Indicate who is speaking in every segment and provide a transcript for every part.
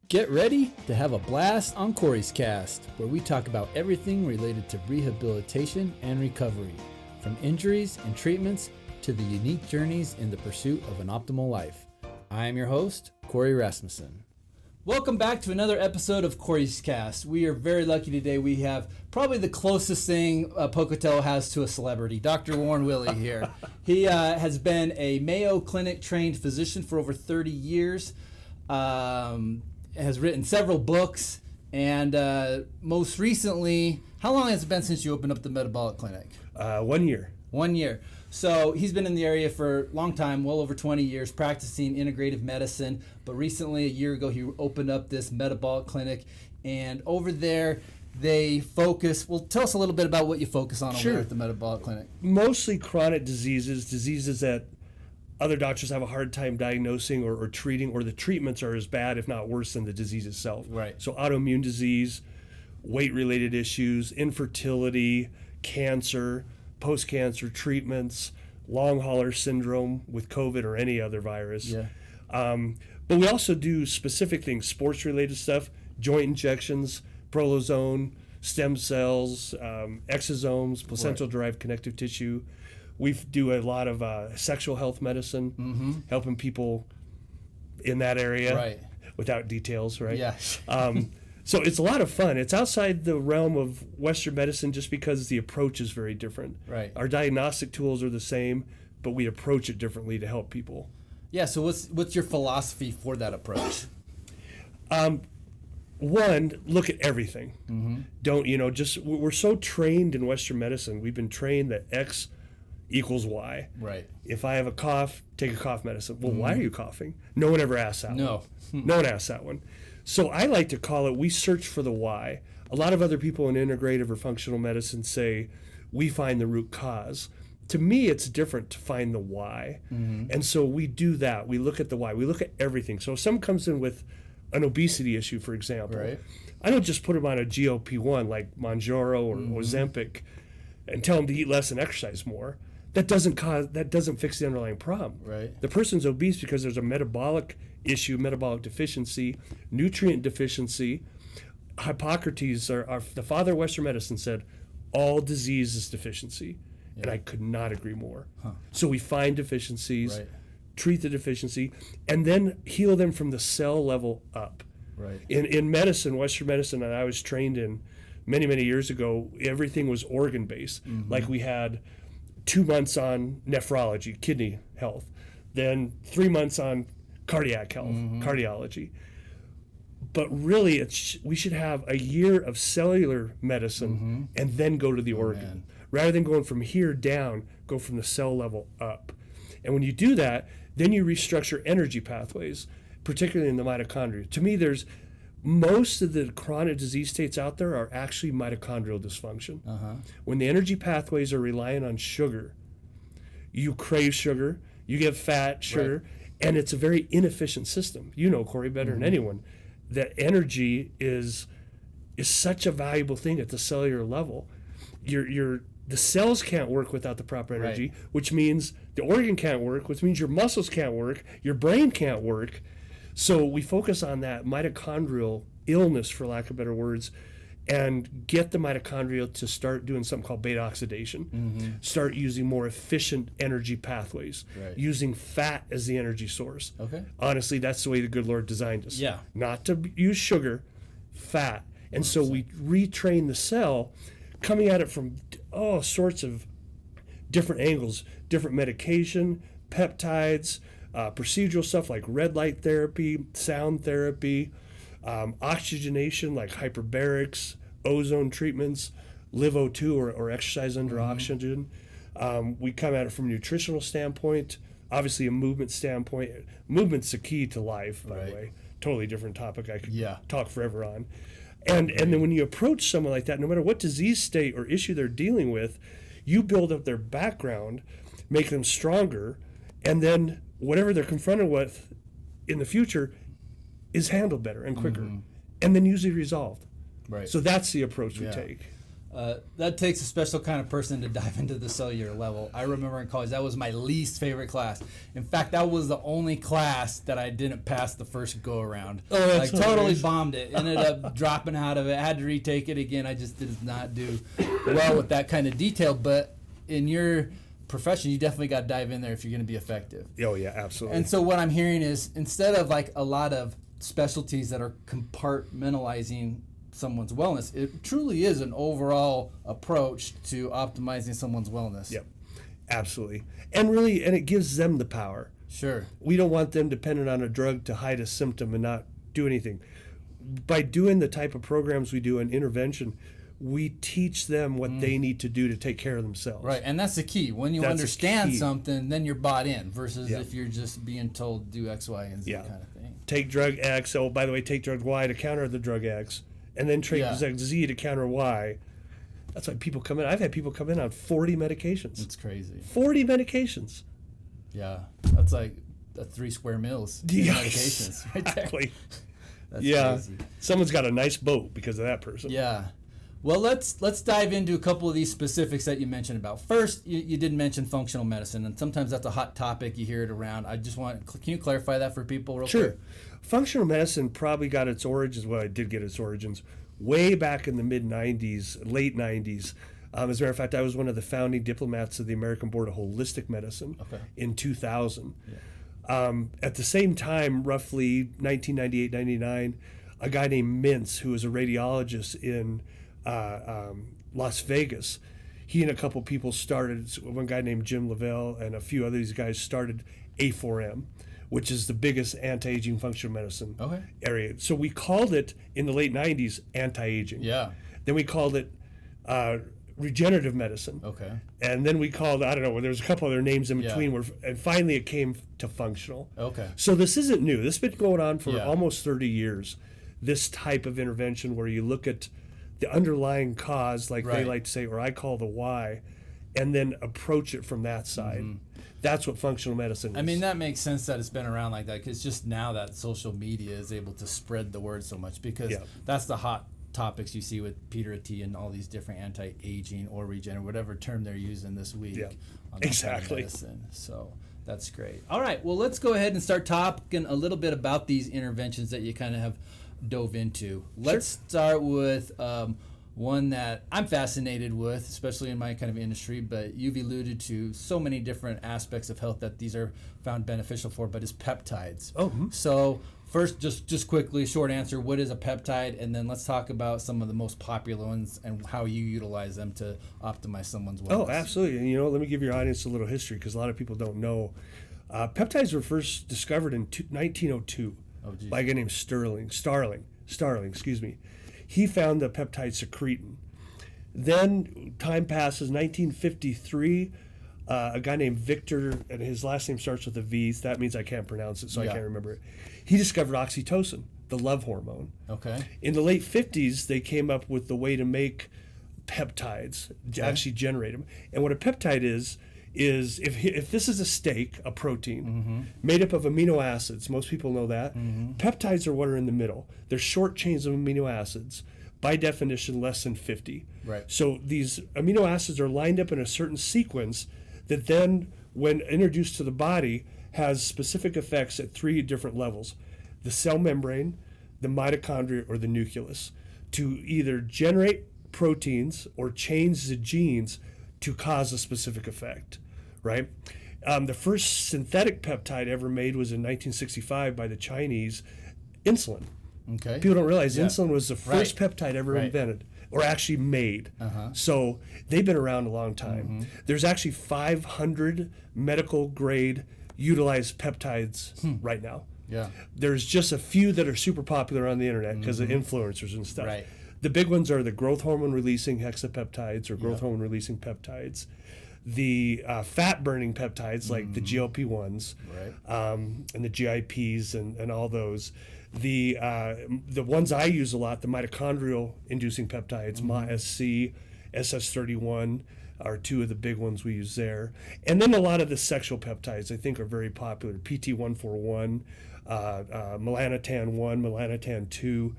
Speaker 1: Get ready to have a blast on Corey's Cast, where we talk about everything related to rehabilitation and recovery, from injuries and treatments to the unique journeys in the pursuit of an optimal life. I am your host, Corey Rasmussen. Welcome back to another episode of Corey's Cast. We are very lucky today. We have probably the closest thing Pocatello has to a celebrity, Dr. Warren Willey here. He has been a Mayo Clinic trained physician for over 30 years. Has written several books, and most recently, how long has it been since you opened up the Metabolic Clinic?
Speaker 2: 1 year.
Speaker 1: 1 year. So he's been in the area for a long time, well over 20 years, practicing integrative medicine. But recently, a year ago, he opened up this Metabolic Clinic, and over there, they focus. Well, tell us a little bit about what you focus on over there at the Metabolic Clinic.
Speaker 2: Mostly chronic diseases that other doctors have a hard time diagnosing or treating, or the treatments are as bad, if not worse, than the disease itself.
Speaker 1: Right.
Speaker 2: So autoimmune disease, weight-related issues, infertility, cancer, post-cancer treatments, long hauler syndrome with COVID or any other virus.
Speaker 1: Yeah.
Speaker 2: But we also do specific things, sports-related stuff, joint injections, prolozone, stem cells, exosomes, placental-derived connective tissue. We do a lot of sexual health medicine, helping people in that area, without details, right?
Speaker 1: Yes.
Speaker 2: So it's a lot of fun. It's outside the realm of Western medicine just because the approach is very different.
Speaker 1: Right.
Speaker 2: Our diagnostic tools are the same, but we approach it differently to help people.
Speaker 1: Yeah, so what's your philosophy for that approach?
Speaker 2: One, look at everything. Don't, we're so trained in Western medicine. We've been trained that X equals Y.
Speaker 1: Right.
Speaker 2: If I have a cough, take a cough medicine. Well, why are you coughing? No one ever asks that one. No one asks that one. So I like to call it, we search for the why. A lot of other people in integrative or functional medicine say, we find the root cause. To me, it's different to find the why. And so we do that. We look at the why. We look at everything. So if someone comes in with an obesity issue, for example, I don't just put them on a GLP-1 like Mounjaro or Ozempic and tell them to eat less and exercise more. That doesn't fix the underlying problem.
Speaker 1: Right.
Speaker 2: The person's obese because there's a metabolic issue, metabolic deficiency, nutrient deficiency. Hippocrates, the father of Western medicine, said all disease is deficiency. And I could not agree more. So we find deficiencies, treat the deficiency, and then heal them from the cell level up.
Speaker 1: Right.
Speaker 2: In medicine, Western medicine, that I was trained in many, many years ago, everything was organ-based. Like we had 2 months on nephrology, kidney health, then 3 months on cardiac health, cardiology. But really, we should have a year of cellular medicine and then go to the organ. Rather than going from here down, go from the cell level up. And when you do that, then you restructure energy pathways, particularly in the mitochondria. To me, there's most of the chronic disease states out there are actually mitochondrial dysfunction. When the energy pathways are relying on sugar, you crave sugar, you get fat, sugar, and it's a very inefficient system. You know, Corey, better than anyone, that energy is such a valuable thing at the cellular level. The cells can't work without the proper energy, which means the organ can't work, which means your muscles can't work, your brain can't work. So we focus on that mitochondrial illness, for lack of better words, and get the mitochondria to start doing something called beta oxidation, start using more efficient energy pathways, using fat as the energy source. Honestly, that's the way the good Lord designed us. Not to use sugar, fat. And 100%. So we retrain the cell, coming at it from all sorts of different angles, different medication, peptides, procedural stuff like red light therapy, sound therapy, oxygenation like hyperbarics, ozone treatments, Live O2 or exercise under oxygen. We come at it from a nutritional standpoint, obviously a movement standpoint. Movement's the key to life, by the way. Totally different topic I could talk forever on. And then when you approach someone like that, no matter what disease state or issue they're dealing with, you build up their background, make them stronger, and then whatever they're confronted with in the future is handled better and quicker, and then usually resolved. So that's the approach we take.
Speaker 1: That takes a special kind of person to dive into the cellular level. I remember in college, that was my least favorite class. In fact, that was the only class that I didn't pass the first go around.
Speaker 2: Oh, that's
Speaker 1: totally
Speaker 2: hilarious.
Speaker 1: bombed it. Ended up dropping out of it. I had to retake it again. I just did not do well with that kind of detail. But in your profession, you definitely got to dive in there if you're going to be effective.
Speaker 2: Oh, yeah, absolutely.
Speaker 1: And so what I'm hearing is, instead of like a lot of specialties that are compartmentalizing someone's wellness, it truly is an overall approach to optimizing someone's wellness.
Speaker 2: Yep, absolutely. And really, and it gives them the power.
Speaker 1: Sure.
Speaker 2: We don't want them dependent on a drug to hide a symptom and not do anything. By doing the type of programs we do in intervention, we teach them what they need to do to take care of themselves.
Speaker 1: Right, and that's the key. When you
Speaker 2: That's
Speaker 1: understand
Speaker 2: the key.
Speaker 1: something, then you're bought in, versus
Speaker 2: Yeah.
Speaker 1: if you're just being told do X, Y, and Z
Speaker 2: Yeah.
Speaker 1: kind of thing.
Speaker 2: Take drug X, oh, by the way, take drug Y to counter the drug X, and then take
Speaker 1: Yeah.
Speaker 2: drug Z to counter Y. That's why people come in. I've had people come in on 40 medications.
Speaker 1: It's crazy.
Speaker 2: 40 medications.
Speaker 1: Yeah, that's like 3 square meals in
Speaker 2: Yeah,
Speaker 1: medications right there.
Speaker 2: Exactly.
Speaker 1: That's
Speaker 2: Yeah.
Speaker 1: crazy.
Speaker 2: Someone's got a nice boat because of that person.
Speaker 1: Yeah. Well, let's dive into a couple of these specifics that you mentioned about. First, you did mention functional medicine, and sometimes that's a hot topic. You hear it around. I just want, can you clarify that for people real
Speaker 2: Sure.
Speaker 1: quick?
Speaker 2: Functional medicine probably got its origins, well, it did get its origins way back in the mid-90s, late 90s. As a matter of fact, I was one of the founding diplomats of the American Board of Holistic Medicine in 2000. At the same time, roughly 1998, 99, a guy named Mintz, who was a radiologist in Las Vegas, he and a couple people started, one guy named Jim Lavelle and a few other these guys started A4M, which is the biggest anti-aging functional medicine area. So we called it, in the late 90s, anti-aging.
Speaker 1: Yeah.
Speaker 2: Then we called it regenerative medicine.
Speaker 1: Okay.
Speaker 2: And then we called, I don't know, there's a couple other names in between, and finally it came to functional.
Speaker 1: Okay.
Speaker 2: So this isn't new. This has been going on for
Speaker 1: Yeah.
Speaker 2: almost 30 years, this type of intervention where you look at the underlying cause, like they like to say, or I call the why, and then approach it from that side. That's what functional medicine is.
Speaker 1: I mean, that makes sense that it's been around like that, because just now that social media is able to spread the word so much, because that's the hot topics you see with Peter Attia and all these different anti-aging or regenerative, whatever term they're using this week on that kind of medicine. So that's great. All right, well, let's go ahead and start talking a little bit about these interventions that you kind of have dove into. Let's start with one that I'm fascinated with, especially in my kind of industry, but you've alluded to so many different aspects of health that these are found beneficial for, but is peptides. So first, just quickly, short answer, what is a peptide? And then let's talk about some of the most popular ones and how you utilize them to optimize someone's wellness.
Speaker 2: Oh, absolutely. And, let me give your audience a little history, because a lot of people don't know. Peptides were first discovered in 1902 by a guy named Starling, excuse me. He found the peptide secretin. Then time passes, 1953, a guy named Victor, and his last name starts with a V, so that means I can't pronounce it, so I can't remember it. He discovered oxytocin, the love hormone.
Speaker 1: Okay.
Speaker 2: In the late 50s, they came up with the way to make peptides, actually generate them. And what a peptide is if this is a steak, a protein, made up of amino acids, most people know that, peptides are what are in the middle. They're short chains of amino acids, by definition less than 50.
Speaker 1: Right.
Speaker 2: So these amino acids are lined up in a certain sequence that then, when introduced to the body, has specific effects at 3 different levels: the cell membrane, the mitochondria, or the nucleus, to either generate proteins or change the genes to cause a specific effect, right? The first synthetic peptide ever made was in 1965 by the Chinese, insulin.
Speaker 1: Okay.
Speaker 2: People don't realize insulin was the first peptide ever invented or actually made. So they've been around a long time. There's actually 500 medical grade utilized peptides right now.
Speaker 1: Yeah.
Speaker 2: There's just a few that are super popular on the internet because of influencers and stuff.
Speaker 1: Right.
Speaker 2: The big ones are the growth hormone releasing hexapeptides or growth hormone releasing peptides, the fat burning peptides like the GLP-1s, and the GIPs and all those. The ones I use a lot, the mitochondrial inducing peptides, MASC, SS31 are 2 of the big ones we use there. And then a lot of the sexual peptides I think are very popular, PT141, melanotan 1, melanotan 2,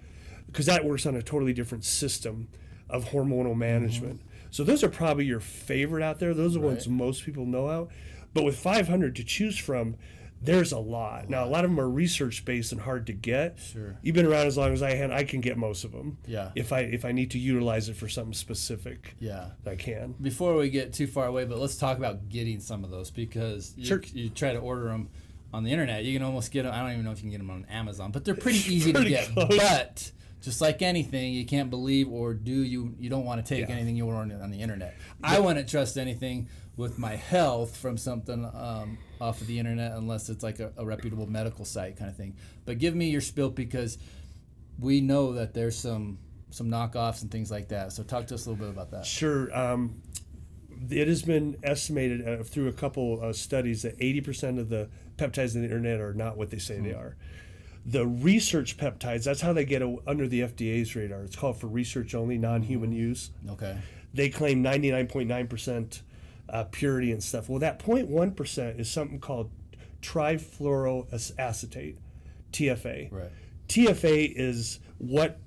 Speaker 2: because that works on a totally different system of hormonal management. So those are probably your favorite out there. Those are the ones most people know out. But with 500 to choose from, there's a lot. Now, a lot of them are research-based and hard to get.
Speaker 1: Sure.
Speaker 2: You've been around as long as I can get most of them.
Speaker 1: Yeah.
Speaker 2: If I need to utilize it for something specific,
Speaker 1: Yeah.
Speaker 2: I can.
Speaker 1: Before we get too far away, but let's talk about getting some of those, because you try to order them on the internet. You can almost get them. I don't even know if you can get them on Amazon, but they're pretty easy to get.
Speaker 2: Close.
Speaker 1: But just like anything, you can't believe or you don't want to take anything you order on the internet. I wouldn't trust anything with my health from something off of the internet unless it's like a reputable medical site kind of thing. But give me your spiel, because we know that there's some knockoffs and things like that. So talk to us a little bit about that.
Speaker 2: Sure. It has been estimated through a couple studies that 80% of the peptides on the internet are not what they say they are. The research peptides, that's how they get under the FDA's radar. It's called for research only, non-human use.
Speaker 1: Okay.
Speaker 2: They claim 99.9% purity and stuff. Well, that 0.1% is something called trifluoroacetate, TFA.
Speaker 1: Right.
Speaker 2: TFA is what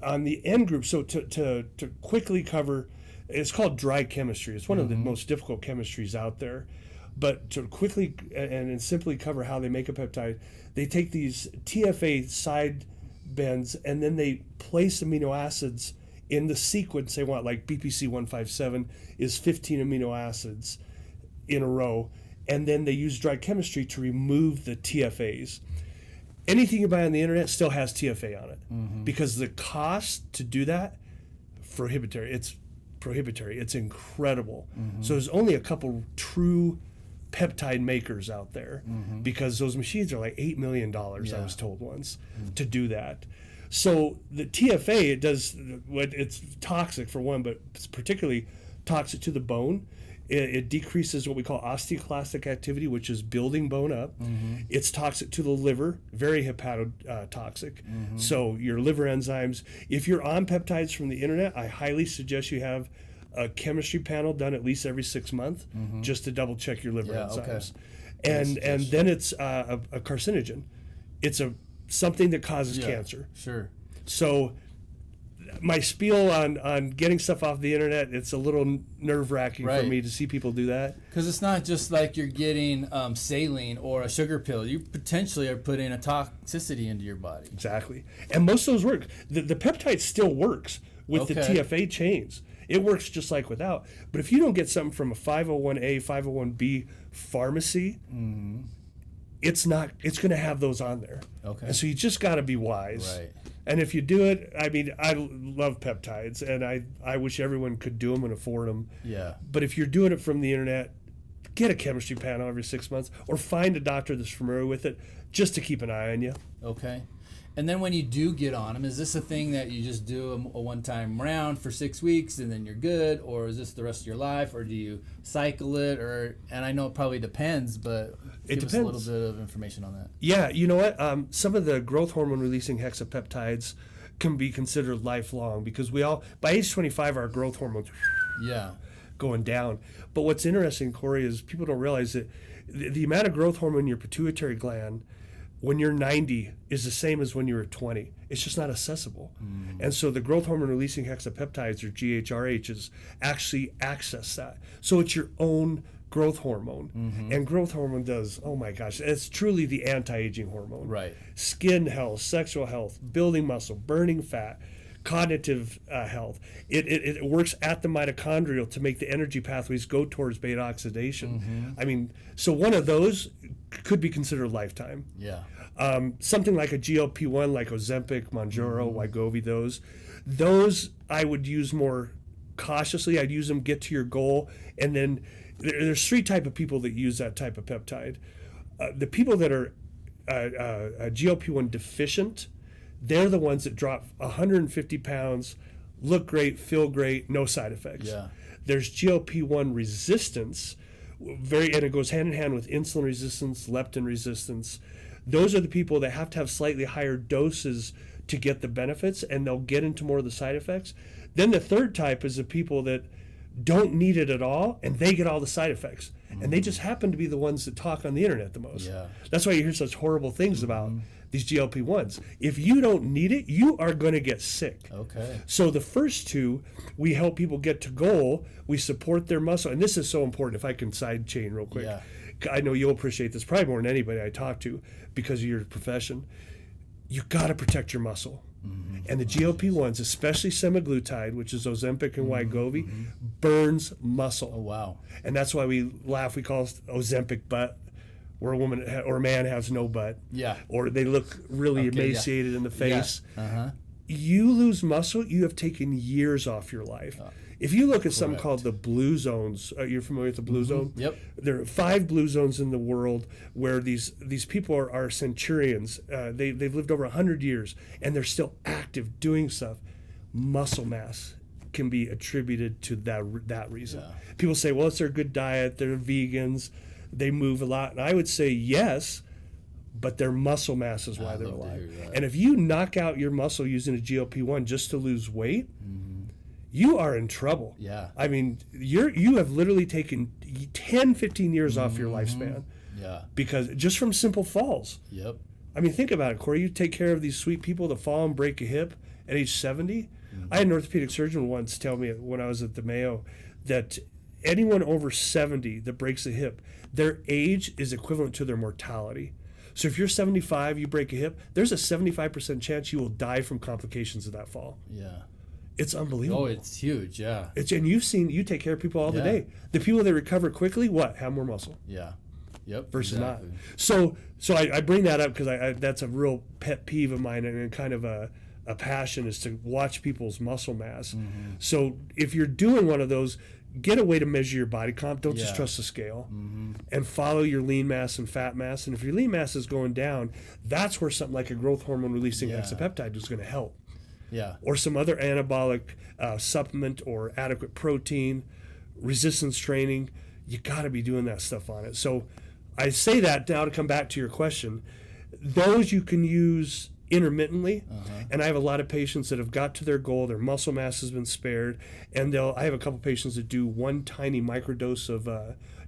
Speaker 2: on the end group, so to quickly cover, it's called dry chemistry. It's one of the most difficult chemistries out there. But to quickly and simply cover how they make a peptide, they take these TFA side bends and then they place amino acids in the sequence they want, like BPC 157 is 15 amino acids in a row, and then they use dry chemistry to remove the TFAs. Anything you buy on the internet still has TFA on it because the cost to do that, prohibitory. It's incredible. So there's only a couple true peptide makers out there because those machines are like $8 million, I was told once, to do that. So the TFA, it's toxic for one, but it's particularly toxic to the bone. It decreases what we call osteoclastic activity, which is building bone up. It's toxic to the liver, very hepatotoxic. So your liver enzymes, if you're on peptides from the internet, I highly suggest you have a chemistry panel done at least every 6 months just to double check your liver enzymes. Okay. And then it's a carcinogen. It's something that causes cancer.
Speaker 1: Sure.
Speaker 2: So my spiel on getting stuff off the internet, it's a little nerve-wracking for me to see people do that.
Speaker 1: Because it's not just like you're getting saline or a sugar pill. You potentially are putting a toxicity into your body.
Speaker 2: Exactly. And most of those work. The peptide still works with the TFA chains. It works just like without. But if you don't get something from a 501A, 501B pharmacy, it's going to have those on there. Okay. And so you just got to be wise. Right. And if you do it, I mean, I love peptides, and I wish everyone could do them and afford them. Yeah. But if you're doing it from the internet, get a chemistry panel every 6 months, or find a doctor that's familiar with it just to keep an eye on you. Okay.
Speaker 1: And then when you do get on them, is this a thing that you just do a one-time round for 6 weeks and then you're good, or is this the rest of your life, or do you cycle it? And I know it probably depends, but give us a little bit of information on that.
Speaker 2: Yeah, you know what? Some of the growth hormone-releasing hexapeptides can be considered lifelong because by age 25, our growth hormones going down. But what's interesting, Corey, is people don't realize that the amount of growth hormone in your pituitary gland when you're 90 is the same as when you were 20. It's just not accessible. And so the growth hormone releasing hexapeptides, or GHRHs, actually access that. So it's your own growth hormone. And growth hormone does, oh my gosh, it's truly the anti-aging hormone. Right. Skin health, sexual health, building muscle, burning fat, cognitive health. It works at the mitochondrial to make the energy pathways go towards beta oxidation. I mean, so one of those could be considered lifetime. Yeah. Something like a GLP-1, like Ozempic, Mounjaro, Wegovy, those I would use more cautiously. I'd use them, get to your goal, and then there's 3 type of people that use that type of peptide. The people that are GLP-1 deficient, they're the ones that drop 150 pounds, look great, feel great, no side effects. Yeah. There's GLP-1 resistance, and it goes hand in hand with insulin resistance, leptin resistance. Those are the people that have to have slightly higher doses to get the benefits, and they'll get into more of the side effects. Then the third type is the people that don't need it at all, and they get all the side effects. And they just happen to be the ones that talk on the internet the most. Yeah. That's why you hear such horrible things about these GLP-1s. If you don't need it, you are going to get sick.
Speaker 1: Okay.
Speaker 2: So the first two, we help people get to goal. We support their muscle. And this is so important, if I can side chain real quick.
Speaker 1: Yeah.
Speaker 2: I know you'll appreciate this probably more than anybody I talk to because of your profession. You got to protect your muscle. And the GLP-1s, especially semaglutide, which is Ozempic and Wegovy, burns muscle.
Speaker 1: Oh, wow.
Speaker 2: And that's why we laugh. We call it Ozempic butt, where a woman or a man has no butt.
Speaker 1: Yeah.
Speaker 2: Or they look really
Speaker 1: Okay,
Speaker 2: emaciated in the face.
Speaker 1: Yeah. Uh-huh.
Speaker 2: You lose muscle, you have taken years off your life. If you look at something called the blue zones, you're familiar with the blue zone?
Speaker 1: Yep.
Speaker 2: There are 5 blue zones in the world where these people are centurions. They've lived over 100 years, and they're still active doing stuff. Muscle mass can be attributed to that reason.
Speaker 1: Yeah.
Speaker 2: People say, well, it's their good diet, they're vegans, they move a lot. And I would say yes, but their muscle mass is why they're alive. And if you knock out your muscle using a GLP-1 just to lose weight, you are in trouble.
Speaker 1: Yeah.
Speaker 2: I mean, you have literally taken 10, 15 years off your lifespan.
Speaker 1: Yeah.
Speaker 2: Because just from simple falls.
Speaker 1: Yep.
Speaker 2: I mean, think about it, Corey. You take care of these sweet people that fall and break a hip at age 70. I had an orthopedic surgeon once tell me when I was at the Mayo that anyone over 70 that breaks a hip, their age is equivalent to their mortality. So if you're 75, you break a hip, there's a 75% chance you will die from complications of that fall.
Speaker 1: Yeah.
Speaker 2: It's unbelievable.
Speaker 1: Oh, it's huge. Yeah.
Speaker 2: And you take care of people all the day. The people that recover quickly, have more muscle.
Speaker 1: Yeah. Yep.
Speaker 2: Versus
Speaker 1: exactly.
Speaker 2: not. So I bring that up because that's a real pet peeve of mine and kind of a passion is to watch people's muscle mass. So if you're doing one of those, get a way to measure your body comp. Don't just trust the scale and follow your lean mass and fat mass. And if your lean mass is going down, that's where something like a growth hormone releasing hexapeptide is going to help.
Speaker 1: Yeah.
Speaker 2: Or some other anabolic supplement or adequate protein, resistance training. You got to be doing that stuff on it. So I say that now to come back to your question. Those you can use intermittently, and I have a lot of patients that have got to their goal, their muscle mass has been spared, and I have a couple patients that do one tiny microdose of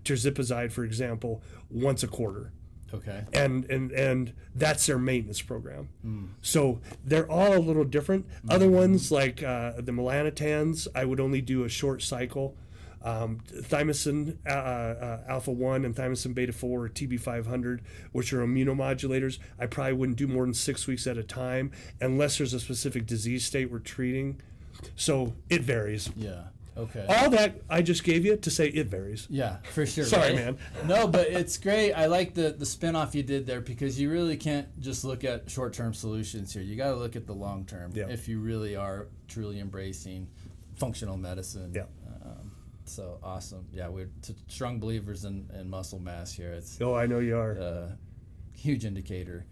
Speaker 2: tirzepatide, for example, once a quarter.
Speaker 1: Okay.
Speaker 2: And that's their maintenance program. So they're all a little different. Other ones like the melanotans, I would only do a short cycle. Thymosin alpha 1 and thymosin beta 4 or TB500, which are immunomodulators, I probably wouldn't do more than 6 weeks at a time unless there's a specific disease state we're treating. So it varies.
Speaker 1: Yeah. Okay.
Speaker 2: All that I just gave you to say it varies.
Speaker 1: Yeah, for sure.
Speaker 2: Sorry,
Speaker 1: right?
Speaker 2: man.
Speaker 1: No, but it's great. I like the spin-off you did there because you really can't just look at short-term solutions here. You got to look at the long-term if you really are truly embracing functional medicine.
Speaker 2: Yeah.
Speaker 1: So awesome. Yeah, we're strong believers in muscle mass here. It's
Speaker 2: I know you are.
Speaker 1: a huge indicator.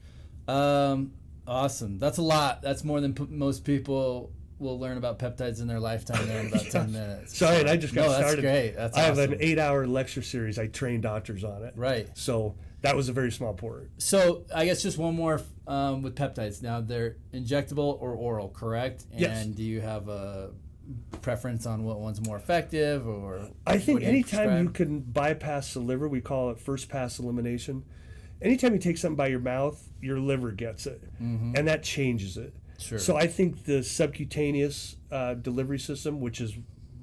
Speaker 1: Awesome. That's a lot. That's more than most people will learn about peptides in their lifetime there in about 10 minutes.
Speaker 2: Sorry, and I just got started.
Speaker 1: That's great. That's
Speaker 2: I
Speaker 1: awesome.
Speaker 2: have an 8-hour lecture series. I train doctors on it.
Speaker 1: Right.
Speaker 2: So that was a very small part.
Speaker 1: So I guess just one more with peptides. Now they're injectable or oral, correct?
Speaker 2: Yes.
Speaker 1: And do you have a preference on what one's more effective, or
Speaker 2: I think
Speaker 1: what do
Speaker 2: anytime you
Speaker 1: prescribe?
Speaker 2: can bypass the liver, we call it first pass elimination. Anytime you take something by your mouth, your liver gets it, and that changes it.
Speaker 1: Sure.
Speaker 2: So I think the subcutaneous delivery system, which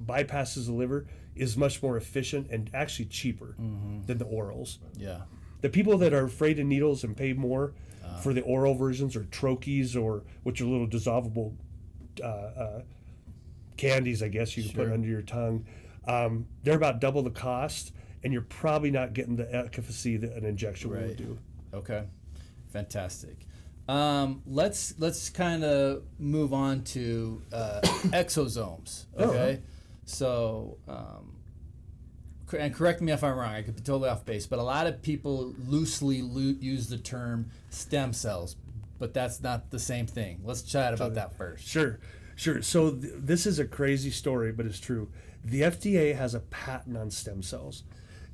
Speaker 2: bypasses the liver, is much more efficient and actually cheaper than the orals.
Speaker 1: Yeah.
Speaker 2: The people that are afraid of needles and pay more for the oral versions or troches, or which are little dissolvable candies, I guess you can put under your tongue, they're about double the cost, and you're probably not getting the efficacy that an injection would do.
Speaker 1: Okay. Fantastic. Let's kind of move on to exosomes. Okay. So, and correct me if I'm wrong. I could be totally off base, but a lot of people loosely use the term stem cells, but that's not the same thing. Let's chat about that first.
Speaker 2: Sure. So this is a crazy story, but it's true. The FDA has a patent on stem cells,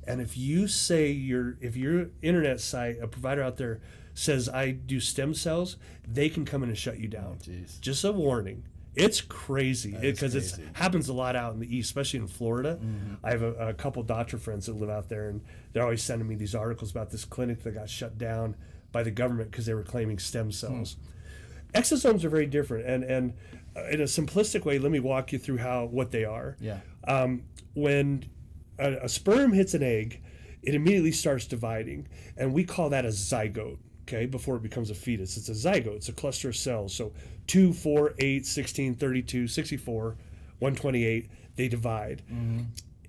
Speaker 2: and if you say if your internet site, a provider out there says I do stem cells, they can come in and shut you down. Just a warning. It's crazy because it happens a lot out in the East, especially in Florida. I have a couple doctor friends that live out there, and they're always sending me these articles about this clinic that got shut down by the government because they were claiming stem cells. Exosomes are very different, and in a simplistic way, let me walk you through what they are.
Speaker 1: Yeah.
Speaker 2: When a sperm hits an egg, it immediately starts dividing, and we call that a zygote. Okay, before it becomes a fetus, it's a zygote. It's a cluster of cells. So 2, 4, 8, 16, 32, 64, 128. They divide.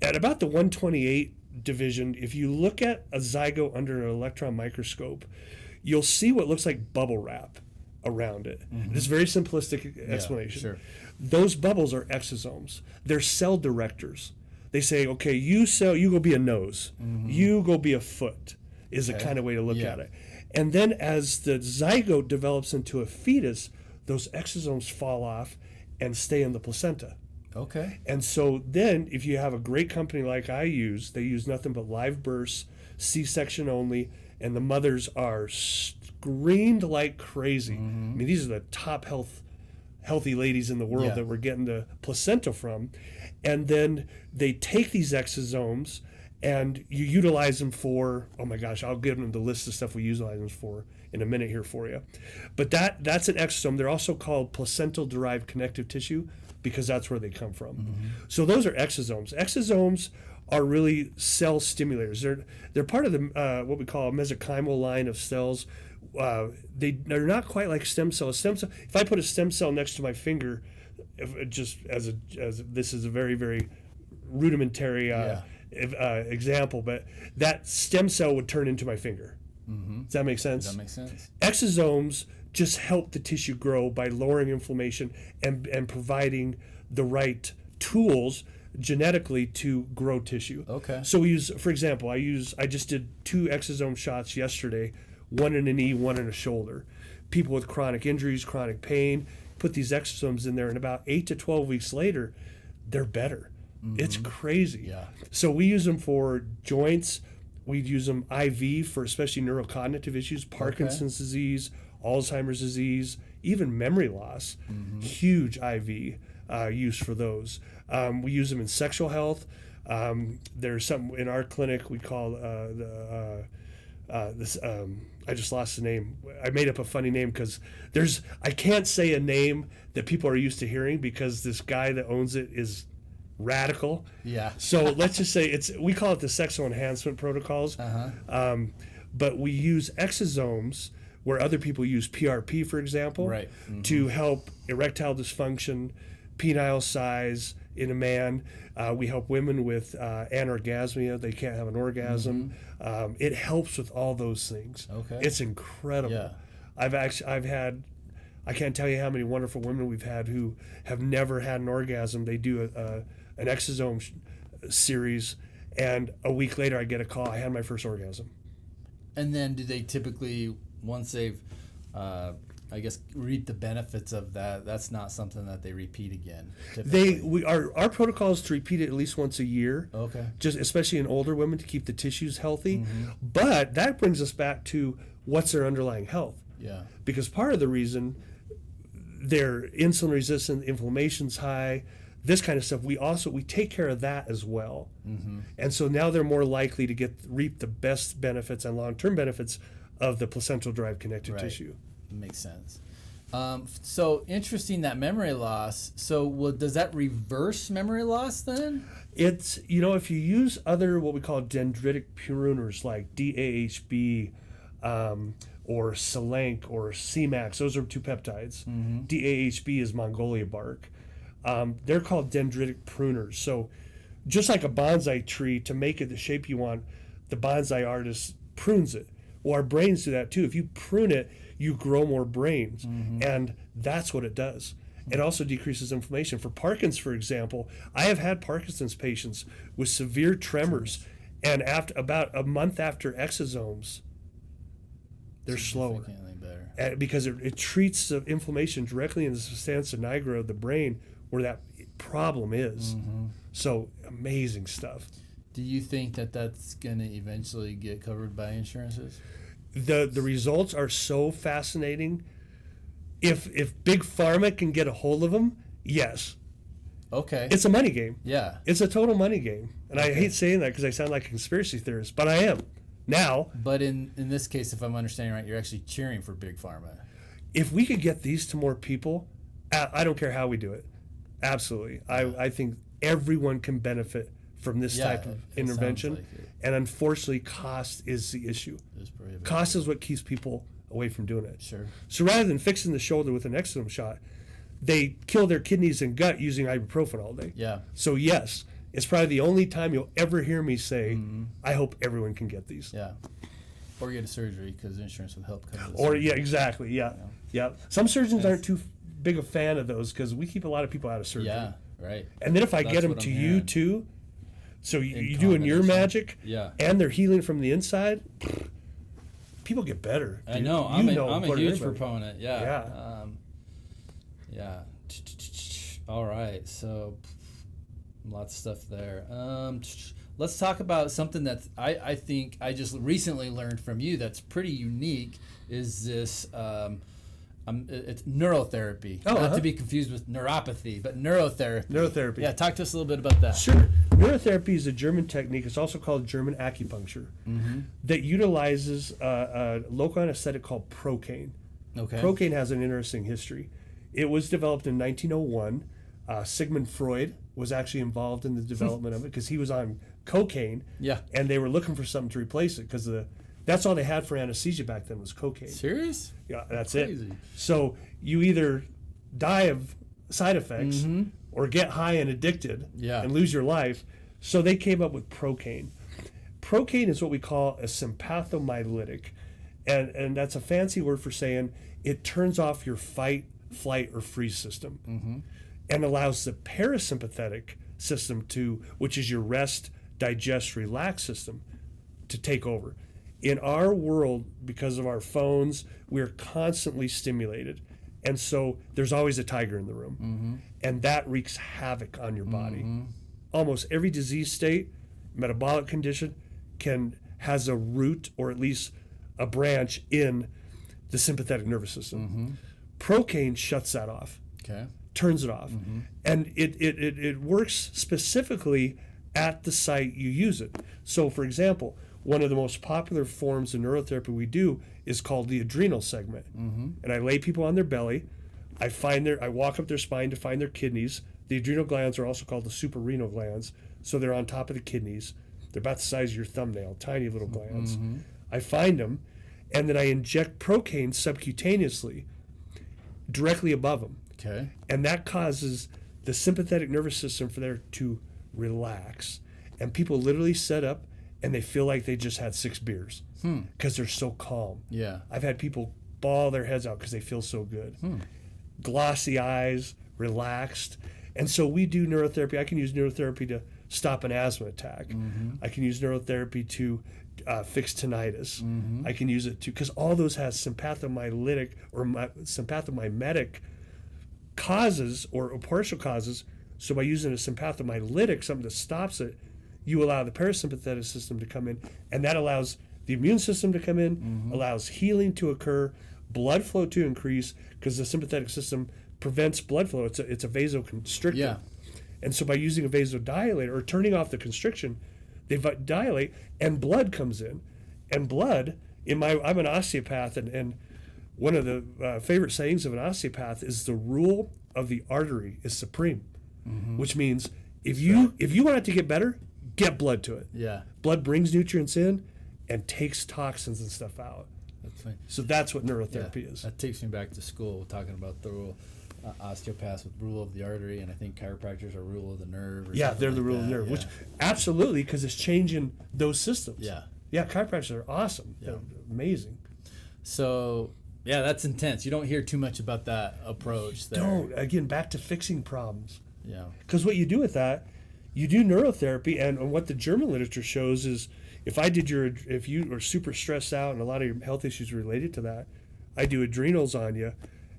Speaker 2: At about the 128 division, if you look at a zygote under an electron microscope, you'll see what looks like bubble wrap around it. It's a very simplistic explanation.
Speaker 1: Sure.
Speaker 2: Those bubbles are exosomes. They're cell directors. They say, okay, you go be a nose. You go be a foot, is a kind of way to look at it. And then as the zygote develops into a fetus, those exosomes fall off and stay in the placenta.
Speaker 1: Okay.
Speaker 2: And so then if you have a great company like I use, they use nothing but live births, C-section only, and the mothers are screamed like crazy. I mean, these are the top healthy ladies in the world that we're getting the placenta from. And then they take these exosomes and you utilize them for, oh my gosh, I'll give them the list of stuff we utilize them for in a minute here for you. But that's an exosome. They're also called placental-derived connective tissue because that's where they come from. So those are exosomes. Exosomes are really cell stimulators. They're part of the what we call a mesenchymal line of cells. They're not quite like stem cells. Stem cell. If I put a stem cell next to my finger, just as this is a very, very rudimentary example, but that stem cell would turn into my finger. Does that make sense?
Speaker 1: That makes sense.
Speaker 2: Exosomes just help the tissue grow by lowering inflammation and providing the right tools genetically to grow tissue.
Speaker 1: Okay.
Speaker 2: So we use, for example, I just did 2 exosome shots yesterday, one in a knee, one in a shoulder. People with chronic injuries, chronic pain, put these exosomes in there, and about 8 to 12 weeks later, they're better. It's crazy.
Speaker 1: Yeah.
Speaker 2: So we use them for joints. We use them IV for especially neurocognitive issues, Parkinson's disease, Alzheimer's disease, even memory loss. Huge IV use for those. We use them in sexual health. There's something in our clinic we call I just lost the name. I made up a funny name because I can't say a name that people are used to hearing because this guy that owns it is radical.
Speaker 1: Yeah.
Speaker 2: So let's just say we call it the sexual enhancement protocols. But we use exosomes where other people use PRP, for example, to help erectile dysfunction, penile size in a man. We help women with anorgasmia. They can't have an orgasm. It helps with all those things.
Speaker 1: Okay.
Speaker 2: It's incredible.
Speaker 1: Yeah.
Speaker 2: I've had, I can't tell you how many wonderful women we've had who have never had an orgasm. They do an exosome series, and a week later I get a call, I had my first orgasm.
Speaker 1: And then do they typically, once they've, I guess, reap the benefits of that, that's not something that they repeat again?
Speaker 2: Our protocol is to repeat it at least once a year.
Speaker 1: Okay.
Speaker 2: Just especially in older women to keep the tissues healthy. But that brings us back to what's their underlying health.
Speaker 1: Yeah.
Speaker 2: Because part of the reason they're insulin resistant, inflammation's high, this kind of stuff, we take care of that as well. And so now they're more likely to reap the best benefits and long-term benefits of the placental-derived connective tissue.
Speaker 1: Makes sense. So interesting, that memory loss. So does that reverse memory loss then?
Speaker 2: It's, if you use other what we call dendritic pruners like DAHB or Selenk or CMAX, those are 2 peptides. DAHB is Mongolia bark. They're called dendritic pruners. So just like a bonsai tree, to make it the shape you want, the bonsai artist prunes it. Well, our brains do that too. If you prune it, you grow more brains. And that's what it does. It also decreases inflammation. For Parkinson's, for example, I have had Parkinson's patients with severe tremors, and after about a month after exosomes, they're slower. Better. Because it treats the inflammation directly in the substantia nigra of the brain where that problem is. So amazing stuff.
Speaker 1: Do you think that that's going to eventually get covered by insurances?
Speaker 2: The results are so fascinating. If Big Pharma can get a hold of them, yes.
Speaker 1: Okay.
Speaker 2: It's a money game.
Speaker 1: Yeah.
Speaker 2: It's a total money game. And I hate saying that because I sound like a conspiracy theorist, but I am. Now,
Speaker 1: but in this case, if I'm understanding right, you're actually cheering for Big Pharma.
Speaker 2: if we could get these to more people, I don't care how we do it. Absolutely. I think everyone can benefit from this type of intervention. Like and unfortunately, cost is the issue. Cost is what keeps people away from doing it.
Speaker 1: Sure.
Speaker 2: So rather than fixing the shoulder with an exome shot, they kill their kidneys and gut using ibuprofen all day.
Speaker 1: Yeah.
Speaker 2: So yes, it's probably the only time you'll ever hear me say, I hope everyone can get these.
Speaker 1: Yeah. Or get a surgery because insurance will help cover the
Speaker 2: Or,
Speaker 1: surgery.
Speaker 2: yeah, exactly, yeah. Yeah. Some surgeons aren't too big a fan of those because we keep a lot of people out of surgery.
Speaker 1: Yeah, right.
Speaker 2: And then if I get them to you too, so you doing your magic, and they're healing from the inside, people get better.
Speaker 1: I know. I'm a huge proponent. Yeah. All right. So lots of stuff there. Let's talk about something that I think I just recently learned from you that's pretty unique. Is this it's neurotherapy, not to be confused with neuropathy, but neurotherapy.
Speaker 2: Neurotherapy.
Speaker 1: Yeah, talk to us a little bit about that.
Speaker 2: Sure. Neurotherapy is a German technique. It's also called German acupuncture that utilizes a local anesthetic called procaine.
Speaker 1: Okay.
Speaker 2: Procaine has an interesting history. It was developed in 1901. Sigmund Freud was actually involved in the development of it because he was on cocaine.
Speaker 1: Yeah.
Speaker 2: And they were looking for something to replace it because that's all they had for anesthesia back then was cocaine.
Speaker 1: Serious?
Speaker 2: Yeah, that's
Speaker 1: crazy.
Speaker 2: it. So you either die of side effects or get high and addicted and lose your life. So they came up with procaine. Procaine is what we call a sympathomyelitic. And that's a fancy word for saying it turns off your fight, flight, or freeze system and allows the parasympathetic system which is your rest, digest, relax system, to take over. In our world, because of our phones, we're constantly stimulated. And so there's always a tiger in the room. And that wreaks havoc on your body. Almost every disease state, metabolic condition, has a root or at least a branch in the sympathetic nervous system. Procaine shuts that off.
Speaker 1: Okay.
Speaker 2: Turns it off. And it works specifically at the site you use it. So, for example, one of the most popular forms of neurotherapy we do is called the adrenal segment. And I lay people on their belly. I walk up their spine to find their kidneys. The adrenal glands are also called the suprarenal glands. So they're on top of the kidneys. They're about the size of your thumbnail, tiny little glands. I find them, and then I inject procaine subcutaneously directly above them.
Speaker 1: Okay.
Speaker 2: And that causes the sympathetic nervous system for there to relax. And people literally set up and they feel like they just had 6 beers because they're so calm.
Speaker 1: Yeah.
Speaker 2: I've had people bawl their heads out because they feel so good. Glossy eyes, relaxed. And so we do neurotherapy. I can use neurotherapy to stop an asthma attack. I can use neurotherapy to fix tinnitus. I can use it because all those has sympathomyelitic or sympathomimetic causes or partial causes. So by using a sympathomyelitic, something that stops it, you allow the parasympathetic system to come in, and that allows the immune system to come in, allows healing to occur, blood flow to increase, because the sympathetic system prevents blood flow. It's a vasoconstrictor. Yeah. And so by using a vasodilator or turning off the constriction, they dilate and blood comes in. And blood, I'm an osteopath, and one of the favorite sayings of an osteopath is the rule of the artery is supreme, which means if you want it to get better, get blood to it. Yeah. Blood brings nutrients in and takes toxins and stuff out.
Speaker 1: That's fine.
Speaker 2: So that's what neurotherapy is.
Speaker 1: That takes me back to school, talking about the rule. Osteopaths with rule of the artery, and I think chiropractors are rule of the nerve.
Speaker 2: They're the rule of the nerve, which absolutely, because it's changing those systems. Yeah, chiropractors are awesome. Yeah. They're amazing.
Speaker 1: So, that's intense. You don't hear too much about that approach there.
Speaker 2: Don't. Again, back to fixing problems.
Speaker 1: Yeah.
Speaker 2: Because what you do with that, you do neurotherapy, and what the German literature shows is if you are super stressed out and a lot of your health issues related to that, I do adrenals on you,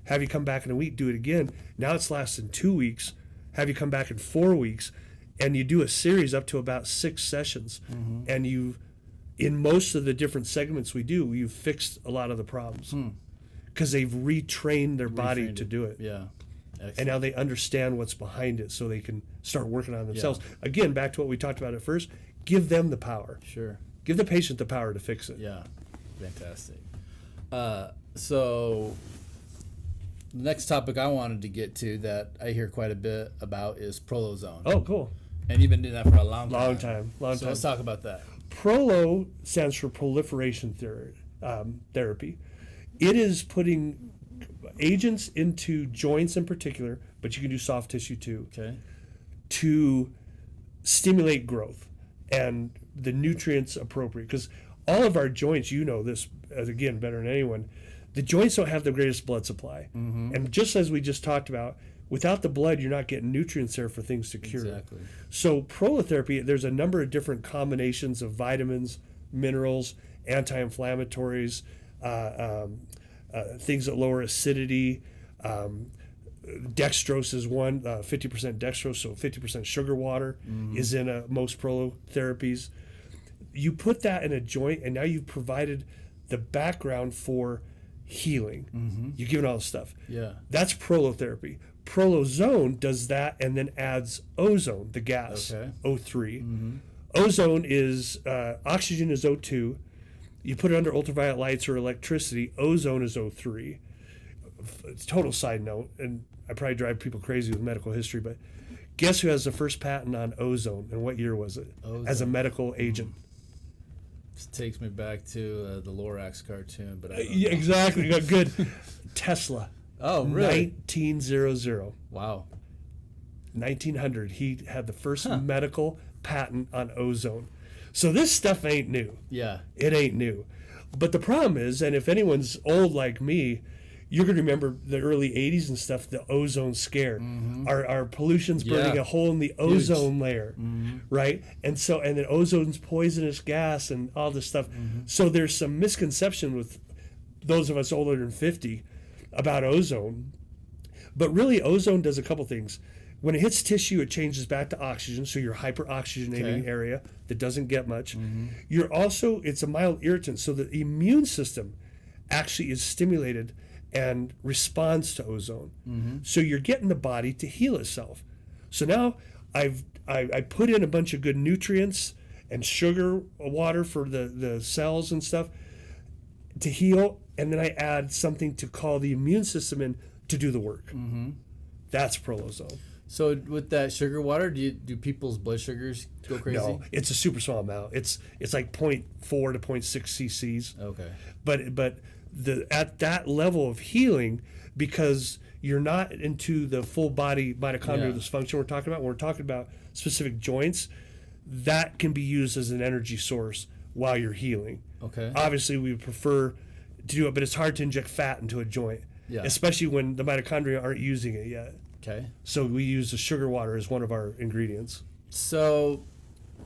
Speaker 2: have you come back in a week, do it again. Now it's lasting 2 weeks, have you come back in 4 weeks, and you do a series up to about 6 sessions. And in most of the different segments we do, you've fixed a lot of the problems because they've retrained their body to do it.
Speaker 1: Yeah. Excellent.
Speaker 2: And now they understand what's behind it so they can start working on themselves. Again, back to what we talked about at first, give them the power.
Speaker 1: Sure.
Speaker 2: Give the patient the power to fix it.
Speaker 1: Yeah, fantastic. So the next topic I wanted to get to that I hear quite a bit about is prolozone.
Speaker 2: Oh, cool.
Speaker 1: And you've been doing that for a long time.
Speaker 2: Long
Speaker 1: So
Speaker 2: time.
Speaker 1: let's talk about that.
Speaker 2: Prolo stands for proliferation therapy. It is putting agents into joints in particular, but you can do soft tissue too,
Speaker 1: Okay.
Speaker 2: to stimulate growth and the nutrients appropriate. Because all of our joints, you know this, again, better than anyone, the joints don't have the greatest blood supply. And just as we just talked about, without the blood, you're not getting nutrients there for things to cure.
Speaker 1: Exactly.
Speaker 2: So prolotherapy, there's a number of different combinations of vitamins, minerals, anti-inflammatories, things that lower acidity. Dextrose is one, 50% dextrose, so 50% sugar water is in most prolotherapies. You put that in a joint, and now you've provided the background for healing. You've given all this stuff.
Speaker 1: Yeah.
Speaker 2: That's prolotherapy. Prolozone does that and then adds ozone, the gas,
Speaker 1: Okay.
Speaker 2: O3. Ozone is, oxygen is O2. You put it under ultraviolet lights or electricity, ozone is O3. Total side note, and I probably drive people crazy with medical history, but guess who has the first patent on ozone, and what year was it?
Speaker 1: Ozone.
Speaker 2: As a medical agent.
Speaker 1: This takes me back to the Lorax cartoon, but I don't
Speaker 2: Yeah,
Speaker 1: know.
Speaker 2: exactly. Good. Tesla.
Speaker 1: Oh, really?
Speaker 2: 1900.
Speaker 1: Wow.
Speaker 2: 1900. He had the first medical patent on ozone. So this stuff ain't new.
Speaker 1: Yeah.
Speaker 2: It ain't new. But the problem is, and if anyone's old like me, you're going to remember the early 80s and stuff, the ozone scare. Our pollution's burning
Speaker 1: Yeah.
Speaker 2: a hole in the ozone layer, right? And then ozone's poisonous gas and all this stuff. So there's some misconception with those of us older than 50 about ozone. But really, ozone does a couple things. When it hits tissue, it changes back to oxygen, so you're hyperoxygenating
Speaker 1: Okay.
Speaker 2: area that doesn't get much. You're also, it's a mild irritant, so the immune system actually is stimulated and responds to ozone. So you're getting the body to heal itself. So now I put in a bunch of good nutrients and sugar water for the cells and stuff to heal, and then I add something to call the immune system in to do the work. That's prolozone.
Speaker 1: So with that sugar water, do people's blood sugars go crazy?
Speaker 2: No, it's a super small amount. It's like 0.4 to 0.6 cc's.
Speaker 1: Okay.
Speaker 2: But at that level of healing, because you're not into the full body mitochondrial dysfunction we're talking about. When we're talking about specific joints, that can be used as an energy source while you're healing.
Speaker 1: Okay.
Speaker 2: Obviously, we prefer to do it, but it's hard to inject fat into a joint, especially when the mitochondria aren't using it yet.
Speaker 1: Okay.
Speaker 2: So we use the sugar water as one of our ingredients.
Speaker 1: So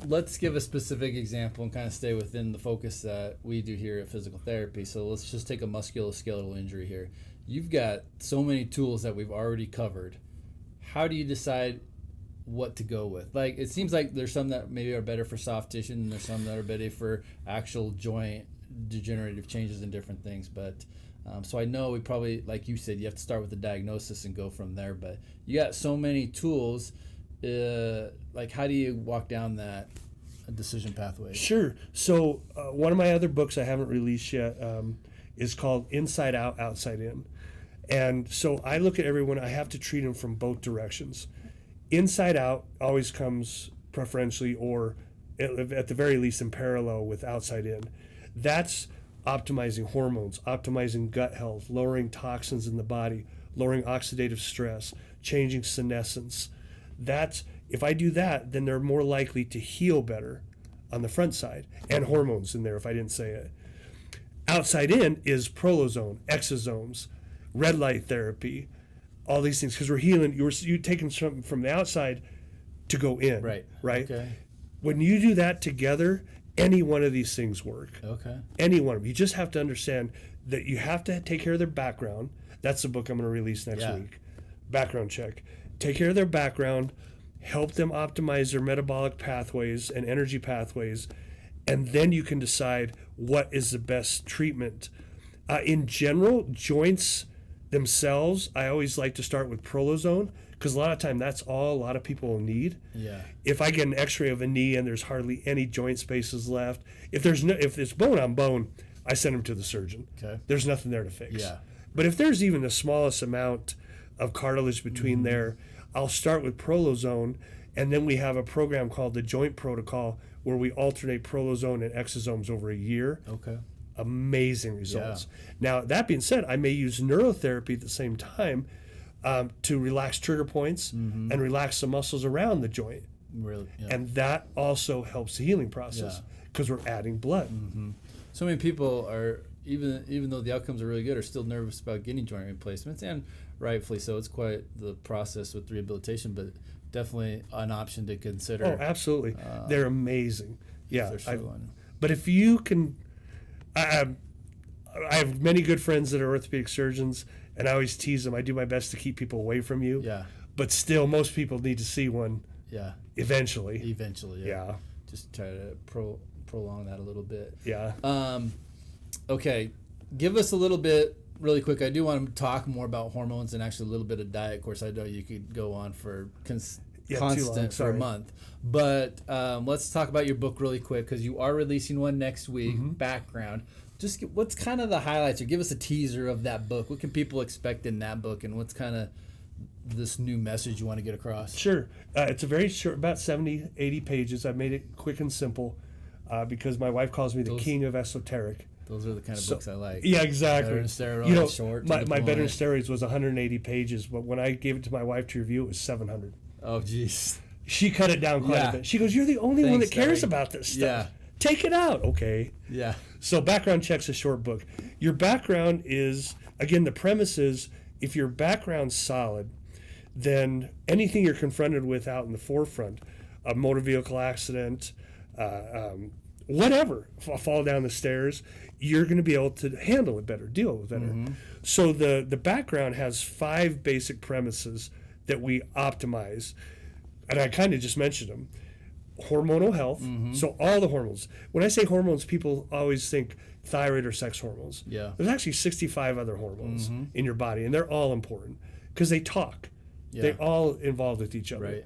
Speaker 1: let's give a specific example and kind of stay within the focus that we do here at physical therapy. So let's just take a musculoskeletal injury here. You've got so many tools that we've already covered. How do you decide what to go with? Like, it seems like there's some that maybe are better for soft tissue and there's some that are better for actual joint degenerative changes and different things. But so I know we probably, like you said, you have to start with the diagnosis and go from there. But you got so many tools. Like, how do you walk down that decision pathway?
Speaker 2: Sure. So one of my other books I haven't released yet is called Inside Out, Outside In. And so I look at everyone, I have to treat them from both directions. Inside out always comes preferentially, or at the very least in parallel with outside in. That's optimizing hormones, optimizing gut health, lowering toxins in the body, lowering oxidative stress, changing senescence. That's, if I do that, then they're more likely to heal better on the front side, and hormones in there if I didn't say it. Outside in is prolozone, exosomes, red light therapy, all these things, because we're healing. You're taking something from the outside to go in.
Speaker 1: Right. Okay.
Speaker 2: When you do that together, any one of these things work.
Speaker 1: Okay.
Speaker 2: Any one of them. You just have to understand that you have to take care of their background. That's the book I'm going to release next week. Background check. Take care of their background, help them optimize their metabolic pathways and energy pathways, and then you can decide what is the best treatment. In general, joints themselves, I always like to start with prolozone, because a lot of time that's all a lot of people will need.
Speaker 1: Yeah.
Speaker 2: If I get an x-ray of a knee and there's hardly any joint spaces left, if it's bone on bone, I send them to the surgeon.
Speaker 1: Okay.
Speaker 2: There's nothing there to fix.
Speaker 1: Yeah.
Speaker 2: But if there's even the smallest amount of cartilage between there, I'll start with prolozone, and then we have a program called the Joint Protocol where we alternate prolozone and exosomes over a year.
Speaker 1: Okay.
Speaker 2: Amazing results. Now, that being said, I may use neurotherapy at the same time to relax trigger points and relax the muscles around the joint.
Speaker 1: Really. Yeah.
Speaker 2: And that also helps the healing process because we're adding blood.
Speaker 1: So many people are, even though the outcomes are really good, are still nervous about getting joint replacements, and rightfully so. It's quite the process with rehabilitation, but definitely an option to consider.
Speaker 2: Oh, absolutely. They're amazing. Yeah. But if you can... I have many good friends that are orthopedic surgeons, and I always tease them. I do my best to keep people away from you.
Speaker 1: Yeah.
Speaker 2: But still, most people need to see one.
Speaker 1: Yeah.
Speaker 2: Eventually.
Speaker 1: Yeah. Just try to prolong that a little bit.
Speaker 2: Yeah.
Speaker 1: Okay. Give us a little bit, really quick. I do want to talk more about hormones and actually a little bit of diet. Of course, I know you could go on for constant for a month. But let's talk about your book really quick, because you are releasing one next week, Background. Just what's kind of the highlights, or give us a teaser of that book. What can people expect in that book, and what's kind of this new message you want to get across?
Speaker 2: Sure. It's a very short, about 70, 80 pages. I've made it quick and simple because my wife calls me the king of esoteric.
Speaker 1: Those are the kind of books I like.
Speaker 2: Yeah, exactly.
Speaker 1: Better than steroids, short.
Speaker 2: My Better Than Steroids was 180 pages, but when I gave it to my wife to review, it was 700.
Speaker 1: Oh, geez.
Speaker 2: She cut it down quite a bit. She goes, "You're the only one that cares about this stuff.
Speaker 1: Yeah.
Speaker 2: Take it out." Okay.
Speaker 1: Yeah.
Speaker 2: So Background Check's a short book. Your background is, again, the premise is, if your background's solid, then anything you're confronted with out in the forefront, a motor vehicle accident, whatever, fall down the stairs, you're going to be able to handle it better, deal with it better. So the background has 5 basic premises that we optimize, and I kind of just mentioned them. Hormonal health, so all the hormones. When I say hormones, people always think thyroid or sex hormones.
Speaker 1: Yeah.
Speaker 2: There's actually 65 other hormones in your body, and they're all important because they talk. Yeah. They're all involved with each other.
Speaker 1: Right.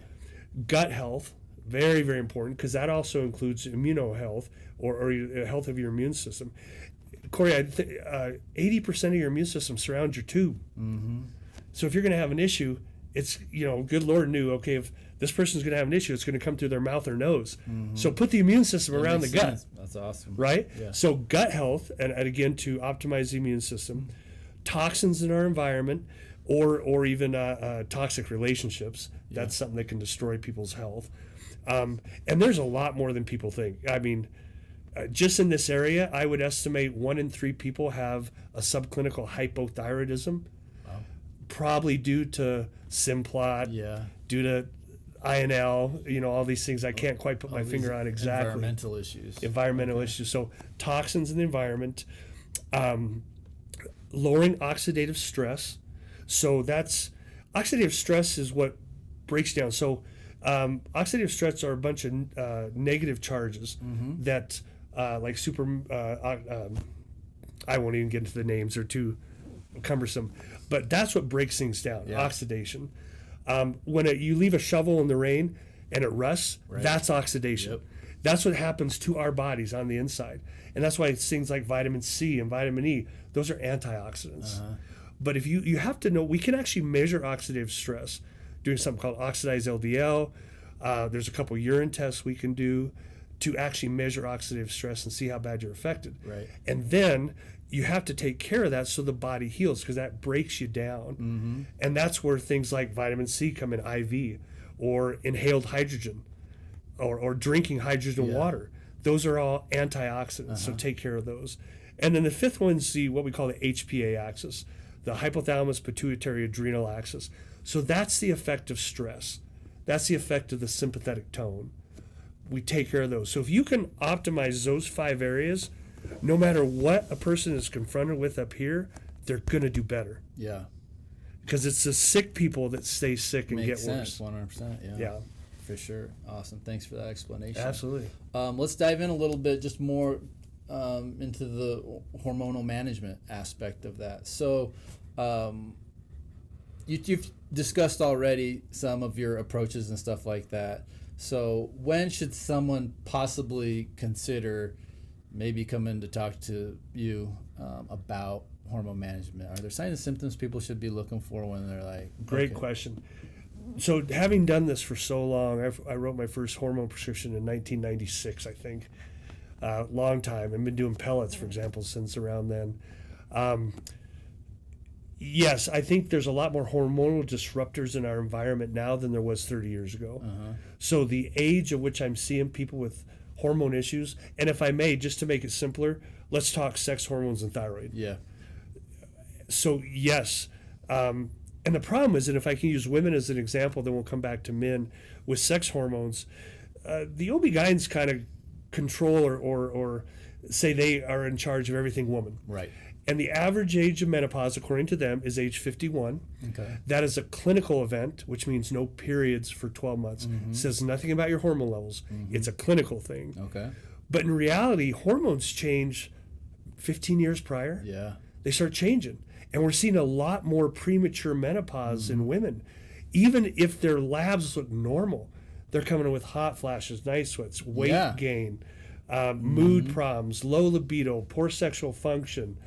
Speaker 2: Gut health, very, very important, because that also includes immunohealth or health of your immune system. Corey, 80% of your immune system surrounds your tube. So if you're going to have an issue, it's, good Lord knew, okay, if this person's going to have an issue, it's going to come through their mouth or nose. So put the immune system around the gut.
Speaker 1: Sense. That's awesome.
Speaker 2: Right?
Speaker 1: Yeah.
Speaker 2: So gut health, and again, to optimize the immune system, toxins in our environment, or even toxic relationships. That's something that can destroy people's health. And there's a lot more than people think. I mean, just in this area, I would estimate 1 in 3 people have a subclinical hypothyroidism. Probably due to Simplot, due to INL, all these things I can't quite put my finger on exactly.
Speaker 1: Environmental issues.
Speaker 2: So toxins in the environment, lowering oxidative stress. So that's, oxidative stress is what breaks down. So oxidative stress are a bunch of negative charges that like I won't even get into the names, they're too cumbersome, but that's what breaks things down. Oxidation. When you leave a shovel in the rain and it rusts, that's oxidation. That's what happens to our bodies on the inside, and that's why things like vitamin C and vitamin E, those are antioxidants. But if you have to know, we can actually measure oxidative stress doing something called oxidized LDL. There's a couple urine tests we can do to actually measure oxidative stress and see how bad you're affected. And then you have to take care of that so the body heals, because that breaks you down. And that's where things like vitamin C come in IV, or inhaled hydrogen, or drinking hydrogen water. Those are all antioxidants, so take care of those. And then the 5th one's what we call the HPA axis, the hypothalamus pituitary adrenal axis. So that's the effect of stress. That's the effect of the sympathetic tone. We take care of those. So if you can optimize those 5 areas, no matter what a person is confronted with up here, they're going to do better.
Speaker 1: Yeah.
Speaker 2: Because it's the sick people that stay sick and
Speaker 1: Makes
Speaker 2: get
Speaker 1: sense,
Speaker 2: worse.
Speaker 1: 100%. Yeah. For sure. Awesome. Thanks for that explanation.
Speaker 2: Absolutely.
Speaker 1: Let's dive in a little bit, just more into the hormonal management aspect of that. So You've discussed already some of your approaches and stuff like that. So when should someone possibly consider maybe coming to talk to you about hormone management? Are there signs and symptoms people should be looking for when they're like,
Speaker 2: Great question. So having done this for so long, I wrote my first hormone prescription in 1996, I think. Long time. I've been doing pellets, for example, since around then. Yes, I think there's a lot more hormonal disruptors in our environment now than there was 30 years ago. So the age at which I'm seeing people with hormone issues, and if I may, just to make it simpler, let's talk sex hormones and thyroid.
Speaker 1: Yeah.
Speaker 2: So yes, and the problem is that if I can use women as an example, then we'll come back to men with sex hormones. The OB-GYNs kind of control or say they are in charge of everything woman.
Speaker 1: Right.
Speaker 2: And the average age of menopause, according to them, is age 51.
Speaker 1: Okay.
Speaker 2: That is a clinical event, which means no periods for 12 months. It says nothing about your hormone levels. It's a clinical thing.
Speaker 1: Okay.
Speaker 2: But in reality, hormones change 15 years prior.
Speaker 1: Yeah.
Speaker 2: They start changing. And we're seeing a lot more premature menopause in women. Even if their labs look normal, they're coming in with hot flashes, night sweats, weight gain, mood problems, low libido, poor sexual function,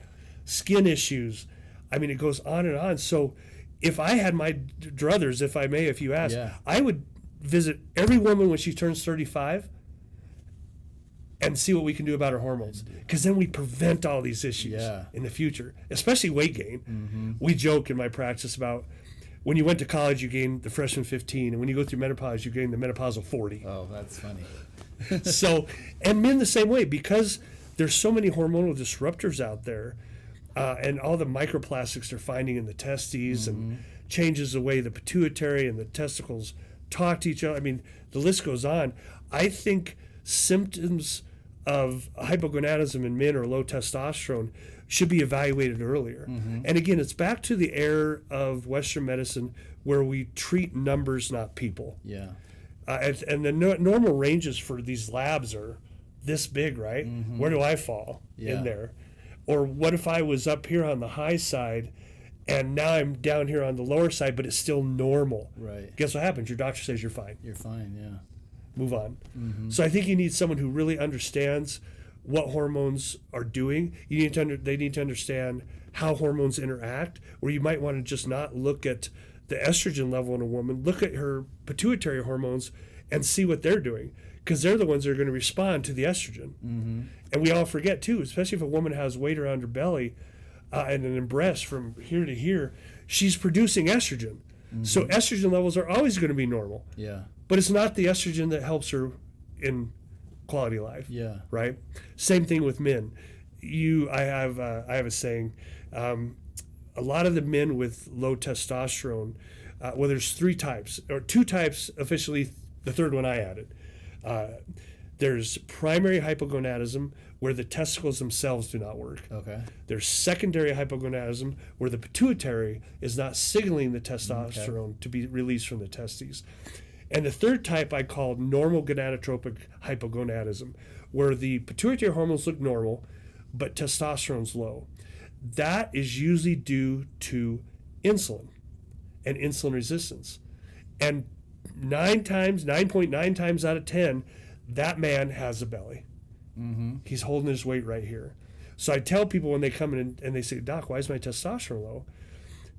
Speaker 2: skin issues. I mean, it goes on and on. So if I had my druthers, if I may, if you ask, I would visit every woman when she turns 35 and see what we can do about her hormones. Because then we prevent all these issues in the future, especially weight gain. We joke in my practice about when you went to college, you gained the freshman 15, and when you go through menopause, you gain the menopausal 40.
Speaker 1: Oh, that's funny.
Speaker 2: So, and men the same way, because there's so many hormonal disruptors out there, and all the microplastics they're finding in the testes and changes the way the pituitary and the testicles talk to each other. I mean, the list goes on. I think symptoms of hypogonadism in men or low testosterone should be evaluated earlier. And again, it's back to the era of Western medicine where we treat numbers, not people.
Speaker 1: Yeah.
Speaker 2: And the normal ranges for these labs are this big, right? Where do I fall in there? Or what if I was up here on the high side and now I'm down here on the lower side, but it's still normal?
Speaker 1: Right.
Speaker 2: Guess what happens? Your doctor says you're fine.
Speaker 1: You're fine, yeah.
Speaker 2: Move on. So I think you need someone who really understands what hormones are doing. You need to they need to understand how hormones interact, or you might want to just not look at the estrogen level in a woman, look at her pituitary hormones and see what they're doing, because they're the ones that are going to respond to the estrogen. And we all forget too, especially if a woman has weight around her belly and an breast from here to here, she's producing estrogen. So estrogen levels are always going to be normal.
Speaker 1: Yeah.
Speaker 2: But it's not the estrogen that helps her in quality of life.
Speaker 1: Yeah.
Speaker 2: Right? Same thing with men. I have a saying, a lot of the men with low testosterone, well, there's 3 types, or 2 types officially, the third one I added. There's primary hypogonadism, where the testicles themselves do not work.
Speaker 1: Okay.
Speaker 2: There's secondary hypogonadism, where the pituitary is not signaling the testosterone to be released from the testes. And the third type I call normal gonadotropic hypogonadism, where the pituitary hormones look normal, but testosterone's low. That is usually due to insulin and insulin resistance. And 9.9 times out of 10, that man has a belly. He's holding his weight right here. So I tell people when they come in and they say, "Doc, why is my testosterone low?"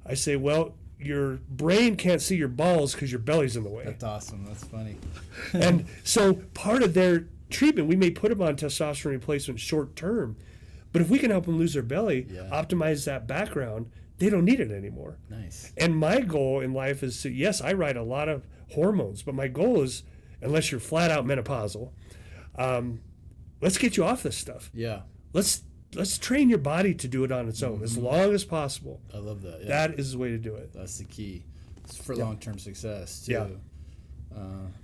Speaker 2: I say, well, your brain can't see your balls because your belly's in the way.
Speaker 1: That's awesome. That's funny.
Speaker 2: And so part of their treatment, we may put them on testosterone replacement short term, but if we can help them lose their belly, optimize that background, they don't need it anymore.
Speaker 1: Nice.
Speaker 2: And my goal in life is to, yes, I write a lot of hormones, but my goal is, unless you're flat out menopausal, let's get you off this stuff.
Speaker 1: Yeah.
Speaker 2: Let's train your body to do it on its own as long as possible.
Speaker 1: I love that. Yeah.
Speaker 2: That is the way to do it.
Speaker 1: That's the key. It's for long-term success too.
Speaker 2: Yeah.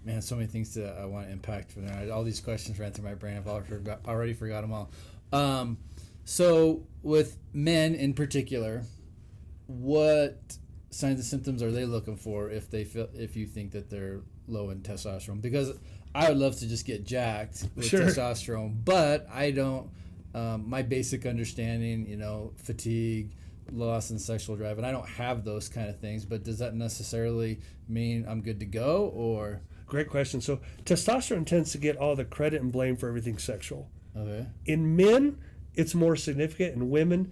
Speaker 1: Man, so many things that I want to impact from there. All these questions ran through my brain. I've already forgot them all. So with men in particular, what signs and symptoms are they looking for if you think that they're low in testosterone? Because I would love to just get jacked with testosterone, but I don't. My basic understanding, fatigue, loss in sexual drive, and I don't have those kind of things, but does that necessarily mean I'm good to go, or?
Speaker 2: Great question. So testosterone tends to get all the credit and blame for everything sexual.
Speaker 1: Okay.
Speaker 2: In men, it's more significant. In women,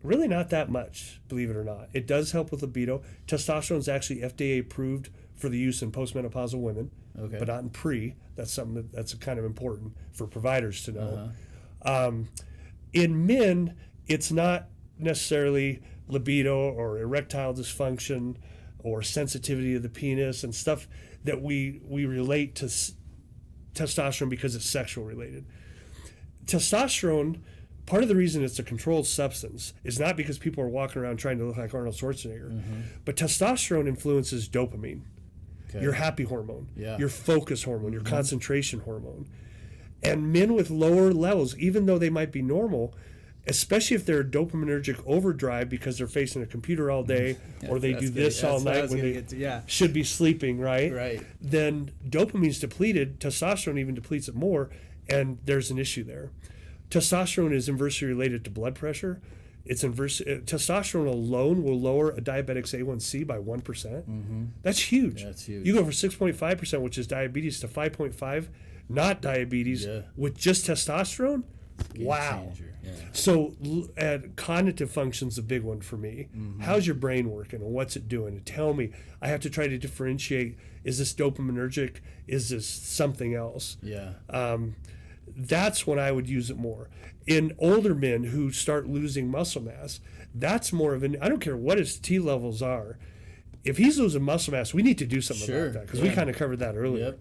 Speaker 2: really not that much, believe it or not. It does help with libido. Testosterone is actually FDA approved for the use in postmenopausal women, but not in pre. That's something that's kind of important for providers to know. In men, it's not necessarily libido or erectile dysfunction or sensitivity of the penis and stuff that we relate to testosterone because it's sexual related. Testosterone, part of the reason it's a controlled substance is not because people are walking around trying to look like Arnold Schwarzenegger, but testosterone influences dopamine, your happy hormone, your focus hormone, your concentration hormone. And men with lower levels, even though they might be normal, especially if they're dopaminergic overdrive because they're facing a computer all day or they do this all night when they should be sleeping, right? Then dopamine's depleted, testosterone even depletes it more, and there's an issue there. Testosterone is inversely related to blood pressure. Testosterone alone will lower a diabetic's A1C by 1%. That's huge. You go from 6.5%, which is diabetes, to 5.5%, not diabetes, with just testosterone. Wow. So cognitive function's a big one for me. How's your brain working and what's it doing? And tell me. I have to try to differentiate, is this dopaminergic? Is this something else? That's when I would use it more. In older men who start losing muscle mass, that's more of I don't care what his T levels are. If he's losing muscle mass, we need to do something about that because we kind of covered that earlier.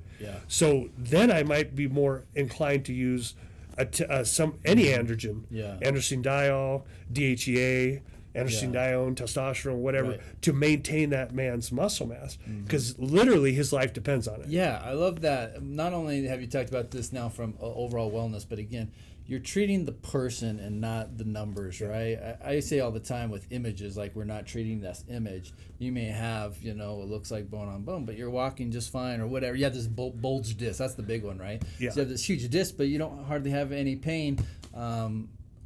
Speaker 2: So then I might be more inclined to use any androgen, androstenediol, DHEA, androstenedione, testosterone, whatever, to maintain that man's muscle mass, because literally his life depends on it.
Speaker 1: Yeah, I love that. Not only have you talked about this now from overall wellness, but again, you're treating the person and not the numbers, right? I say all the time with images, like we're not treating this image. You may have, it looks like bone on bone, but you're walking just fine or whatever. You have this bulge disc. That's the big one, right? So you have this huge disc, but you don't hardly have any pain,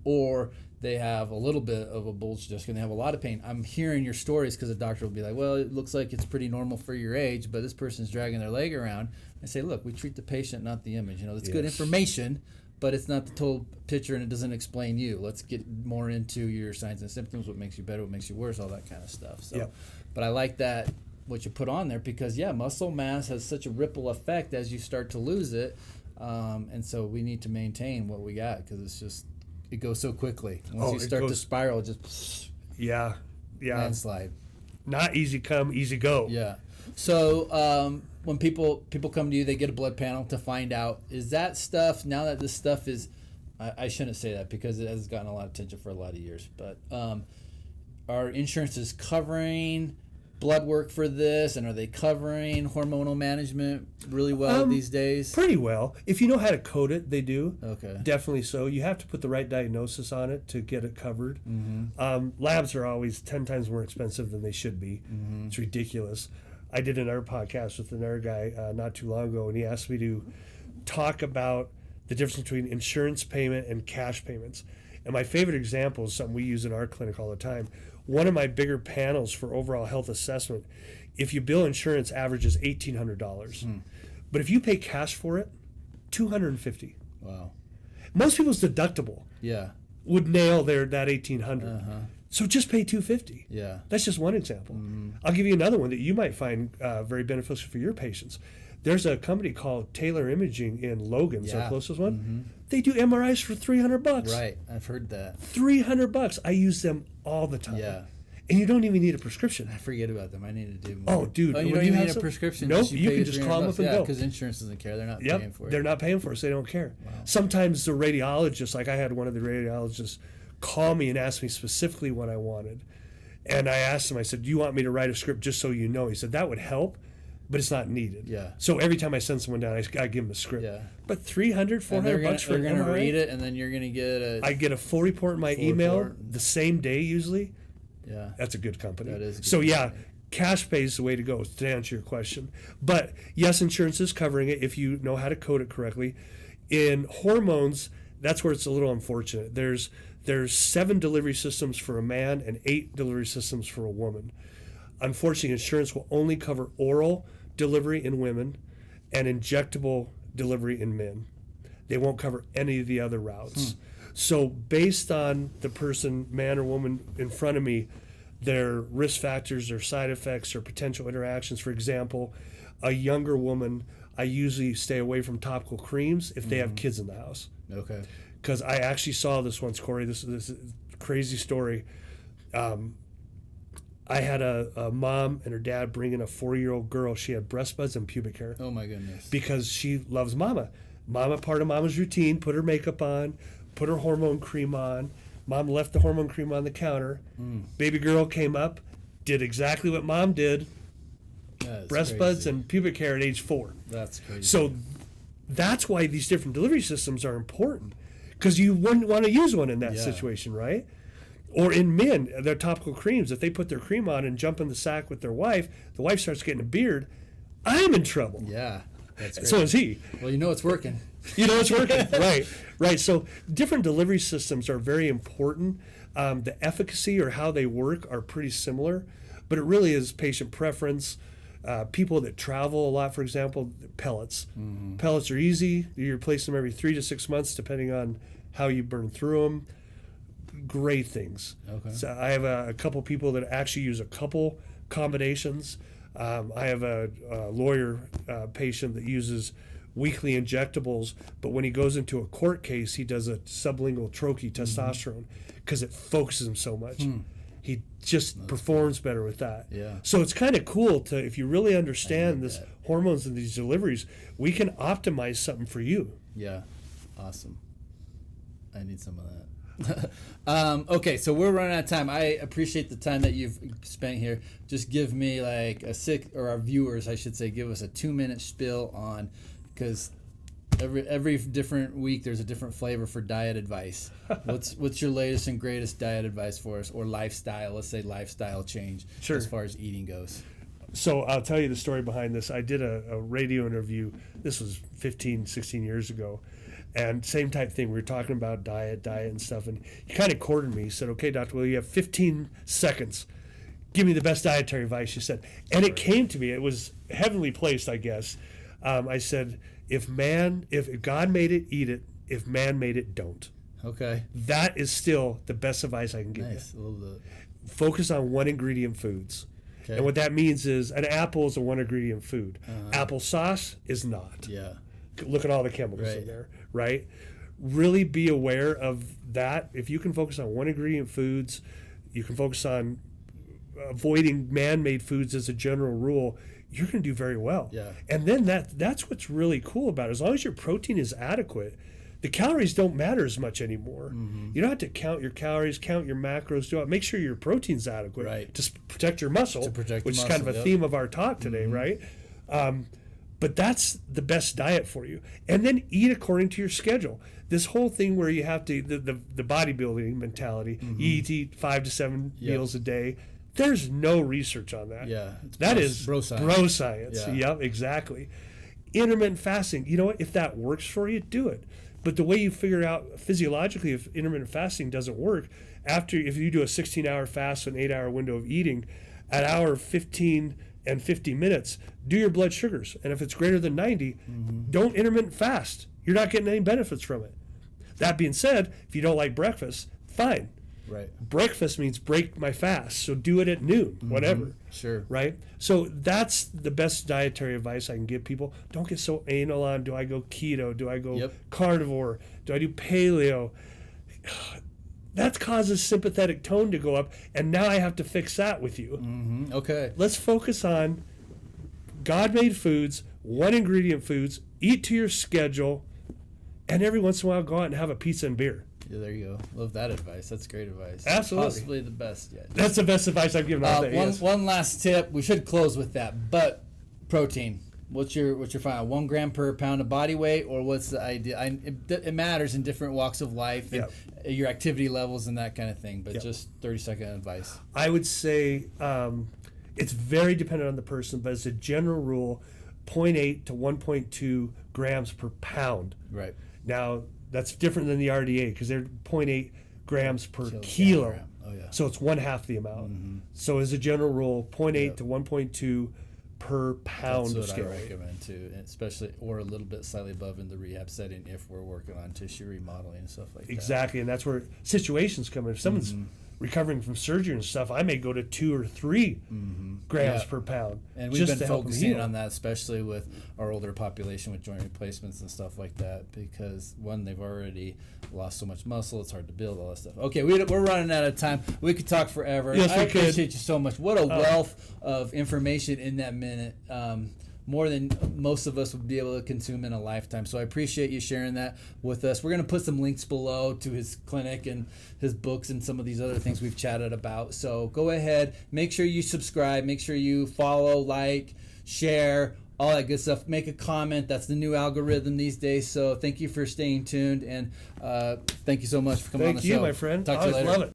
Speaker 1: or they have a little bit of a bulge disc and they have a lot of pain. I'm hearing your stories because the doctor will be like, well, it looks like it's pretty normal for your age, but this person's dragging their leg around. I say, look, we treat the patient, not the image. It's good information, but it's not the total picture and it doesn't explain you. Let's get more into your signs and symptoms, what makes you better, what makes you worse, all that kind of stuff. So, but I like that, what you put on there, because muscle mass has such a ripple effect as you start to lose it. And so we need to maintain what we got because it goes so quickly. Once you start to spiral, it just landslide.
Speaker 2: Not easy come, easy go.
Speaker 1: So when people come to you, they get a blood panel to find out, is that stuff, now that this stuff is, I shouldn't say that because it has gotten a lot of attention for a lot of years, but are insurances covering blood work for this, and are they covering hormonal management really well these days?
Speaker 2: Pretty well. If you know how to code it, they do.
Speaker 1: Okay.
Speaker 2: Definitely so. You have to put the right diagnosis on it to get it covered. Labs are always 10 times more expensive than they should be. It's ridiculous. I did another podcast with another guy not too long ago, and he asked me to talk about the difference between insurance payment and cash payments. And my favorite example is something we use in our clinic all the time. One of my bigger panels for overall health assessment, if you bill insurance, averages $1,800. But if you pay cash for it, $250.
Speaker 1: Wow.
Speaker 2: Most people's deductible would nail that $1,800. So just pay $250. That's just one example. I'll give you another one that you might find very beneficial for your patients. There's a company called Taylor Imaging in Logan, our closest one. They do MRIs for $300.
Speaker 1: Right, I've heard that.
Speaker 2: $300. I use them all the time. And you don't even need a prescription.
Speaker 1: I forget about them. I need to do more.
Speaker 2: Oh, dude.
Speaker 1: You don't even need a prescription.
Speaker 2: Nope, you can just call them up and go.
Speaker 1: Because insurance doesn't care. They're not paying for it.
Speaker 2: They're not paying for it, so they don't care. Sometimes the radiologist, like I had one of the radiologists call me and ask me specifically what I wanted. And I asked him, I said, do you want me to write a script just so you know? He said, that would help, but it's not needed. So every time I send someone down, I give them a script. But $300, $400 for an MRI?
Speaker 1: You're going to read it, and then you're going to get
Speaker 2: I get a full report in my email the same day usually. That's a good company.
Speaker 1: That is a
Speaker 2: good company.
Speaker 1: company.
Speaker 2: Cash pay is the way to go, to answer your question. But yes, insurance is covering it if you know how to code it correctly. In hormones, that's where it's a little unfortunate. There's There's 7 delivery systems for a man and 8 delivery systems for a woman. Unfortunately, insurance will only cover oral delivery in women and injectable delivery in men. They won't cover any of the other routes. So based on the person, man or woman in front of me, their risk factors, their side effects, or potential interactions. For example, a younger woman, I usually stay away from topical creams if they have kids in the house.
Speaker 1: Okay.
Speaker 2: Because I actually saw this once, Corey. This is a crazy story. I had a mom and her dad bring in a 4-year-old girl. She had breast buds and pubic hair.
Speaker 1: Oh my goodness.
Speaker 2: Because she loves mama. Mama, part of mama's routine, put her makeup on, put her hormone cream on. Mom left the hormone cream on the counter. Baby girl came up, did exactly what mom did. Breast buds and pubic hair at age 4.
Speaker 1: That's crazy.
Speaker 2: So that's why these different delivery systems are important, because you wouldn't want to use one in that situation, right? Or in men, their topical creams, if they put their cream on and jump in the sack with their wife, the wife starts getting a beard, I'm in trouble.
Speaker 1: Yeah, that's great.
Speaker 2: So is he.
Speaker 1: Well, you know it's working.
Speaker 2: You know it's working. Right. So different delivery systems are very important. The efficacy or how they work are pretty similar, but it really is patient preference. People that travel a lot, for example, pellets. Pellets are easy. You replace them every 3 to 6 months, depending on how you burn through them. Great things.
Speaker 1: Okay.
Speaker 2: So I have a couple people that actually use a couple combinations. I have a lawyer patient that uses weekly injectables, but when he goes into a court case, he does a sublingual troche testosterone because it focuses him so much. He just performs better with that.
Speaker 1: Yeah.
Speaker 2: So it's kind of cool to, if you really understand this hormones and these deliveries, we can optimize something for you.
Speaker 1: Yeah. Awesome. I need some of that. Okay, so we're running out of time. I appreciate the time that you've spent here. Just give me like or our viewers, I should say, give us a 2-minute spiel on, because every different week there's a different flavor for diet advice. What's your latest and greatest diet advice for us, or lifestyle? Let's say lifestyle change as far as eating goes.
Speaker 2: So I'll tell you the story behind this. I did a radio interview. This was 15, 16 years ago. And same type thing. We were talking about diet and stuff. And he kind of cornered me. He said, okay, Dr. Willey, you have 15 seconds. Give me the best dietary advice, you said. And it came to me. It was heavenly placed, I guess. I said, if God made it, eat it. If man made it, don't.
Speaker 1: Okay.
Speaker 2: That is still the best advice I can give
Speaker 1: Nice.
Speaker 2: you.
Speaker 1: A little bit.
Speaker 2: Focus on one ingredient foods.
Speaker 1: Okay.
Speaker 2: And what that means is an apple is a one ingredient food. Applesauce is not.
Speaker 1: Yeah.
Speaker 2: Look at all the chemicals in there, right? Really be aware of that. If you can focus on one ingredient foods, you can focus on avoiding man-made foods as a general rule, you're going to do very well.
Speaker 1: Yeah.
Speaker 2: And then that's what's really cool about it. As long as your protein is adequate, the calories don't matter as much anymore. You don't have to count your calories, count your macros, make sure your protein's adequate to protect your muscle, which is kind of a theme of our talk today, right? But that's the best diet for you. And then eat according to your schedule. This whole thing where you have to, the bodybuilding mentality, you eat 5 to 7 meals a day. There's no research on that.
Speaker 1: Yeah.
Speaker 2: That is
Speaker 1: bro science.
Speaker 2: Bro science.
Speaker 1: Yeah.
Speaker 2: Yep, exactly. Intermittent fasting, you know what? If that works for you, do it. But the way you figure out physiologically if intermittent fasting doesn't work, if you do a 16-hour fast, an 8-hour window of eating, at hour 15 and 50 minutes, do your blood sugars. And if it's greater than 90, don't intermittent fast. You're not getting any benefits from it. That being said, if you don't like breakfast, fine.
Speaker 1: Right.
Speaker 2: Breakfast means break my fast. So do it at noon, whatever.
Speaker 1: Sure.
Speaker 2: Right? So that's the best dietary advice I can give people. Don't get so anal on, do I go keto? Do I go carnivore? Do I do paleo? That causes sympathetic tone to go up, and now I have to fix that with you.
Speaker 1: Okay.
Speaker 2: Let's focus on God-made foods, one ingredient foods, eat to your schedule, and every once in a while go out and have a pizza and beer.
Speaker 1: Yeah, there you go. Love that advice. That's great advice.
Speaker 2: Absolutely.
Speaker 1: Possibly the best yet.
Speaker 2: That's the best advice I've given out there.
Speaker 1: One last tip. We should close with that. But protein. What's your final? 1 gram per pound of body weight, or what's the idea? It matters in different walks of life and your activity levels and that kind of thing. But just 30-second advice.
Speaker 2: I would say it's very dependent on the person, but as a general rule, 0.8 to 1.2 grams per pound.
Speaker 1: Right.
Speaker 2: Now, that's different than the RDA because they're 0.8 grams per kilo.
Speaker 1: Kilogram. Oh, yeah.
Speaker 2: So it's 1/2 the amount. So as a general rule, 0.8 to 1.2 per pound
Speaker 1: That's
Speaker 2: of
Speaker 1: what
Speaker 2: scale
Speaker 1: I
Speaker 2: weight.
Speaker 1: recommend too, and especially or a little bit slightly above in the rehab setting if we're working on tissue remodeling and stuff like that.
Speaker 2: Exactly, and that's where situations come in. If someone's recovering from surgery and stuff, I may go to 2 or 3 grams
Speaker 1: Yeah.
Speaker 2: per pound.
Speaker 1: And we've
Speaker 2: just
Speaker 1: been
Speaker 2: to help them
Speaker 1: focusing
Speaker 2: heal.
Speaker 1: on that, especially with our older population with joint replacements and stuff like that, because one, they've already lost so much muscle, it's hard to build all that stuff. Okay, we're running out of time. We could talk forever.
Speaker 2: Yes,
Speaker 1: I
Speaker 2: we could.
Speaker 1: appreciate you so much. What a wealth of information in that minute. More than most of us would be able to consume in a lifetime. So I appreciate you sharing that with us. We're going to put some links below to his clinic and his books and some of these other things we've chatted about. So go ahead, make sure you subscribe, make sure you follow, like, share, all that good stuff. Make a comment. That's the new algorithm these days. So thank you for staying tuned, and thank you so much for coming on the
Speaker 2: Thank you,
Speaker 1: show.
Speaker 2: my friend.
Speaker 1: Talk to you
Speaker 2: Always
Speaker 1: later.
Speaker 2: love it.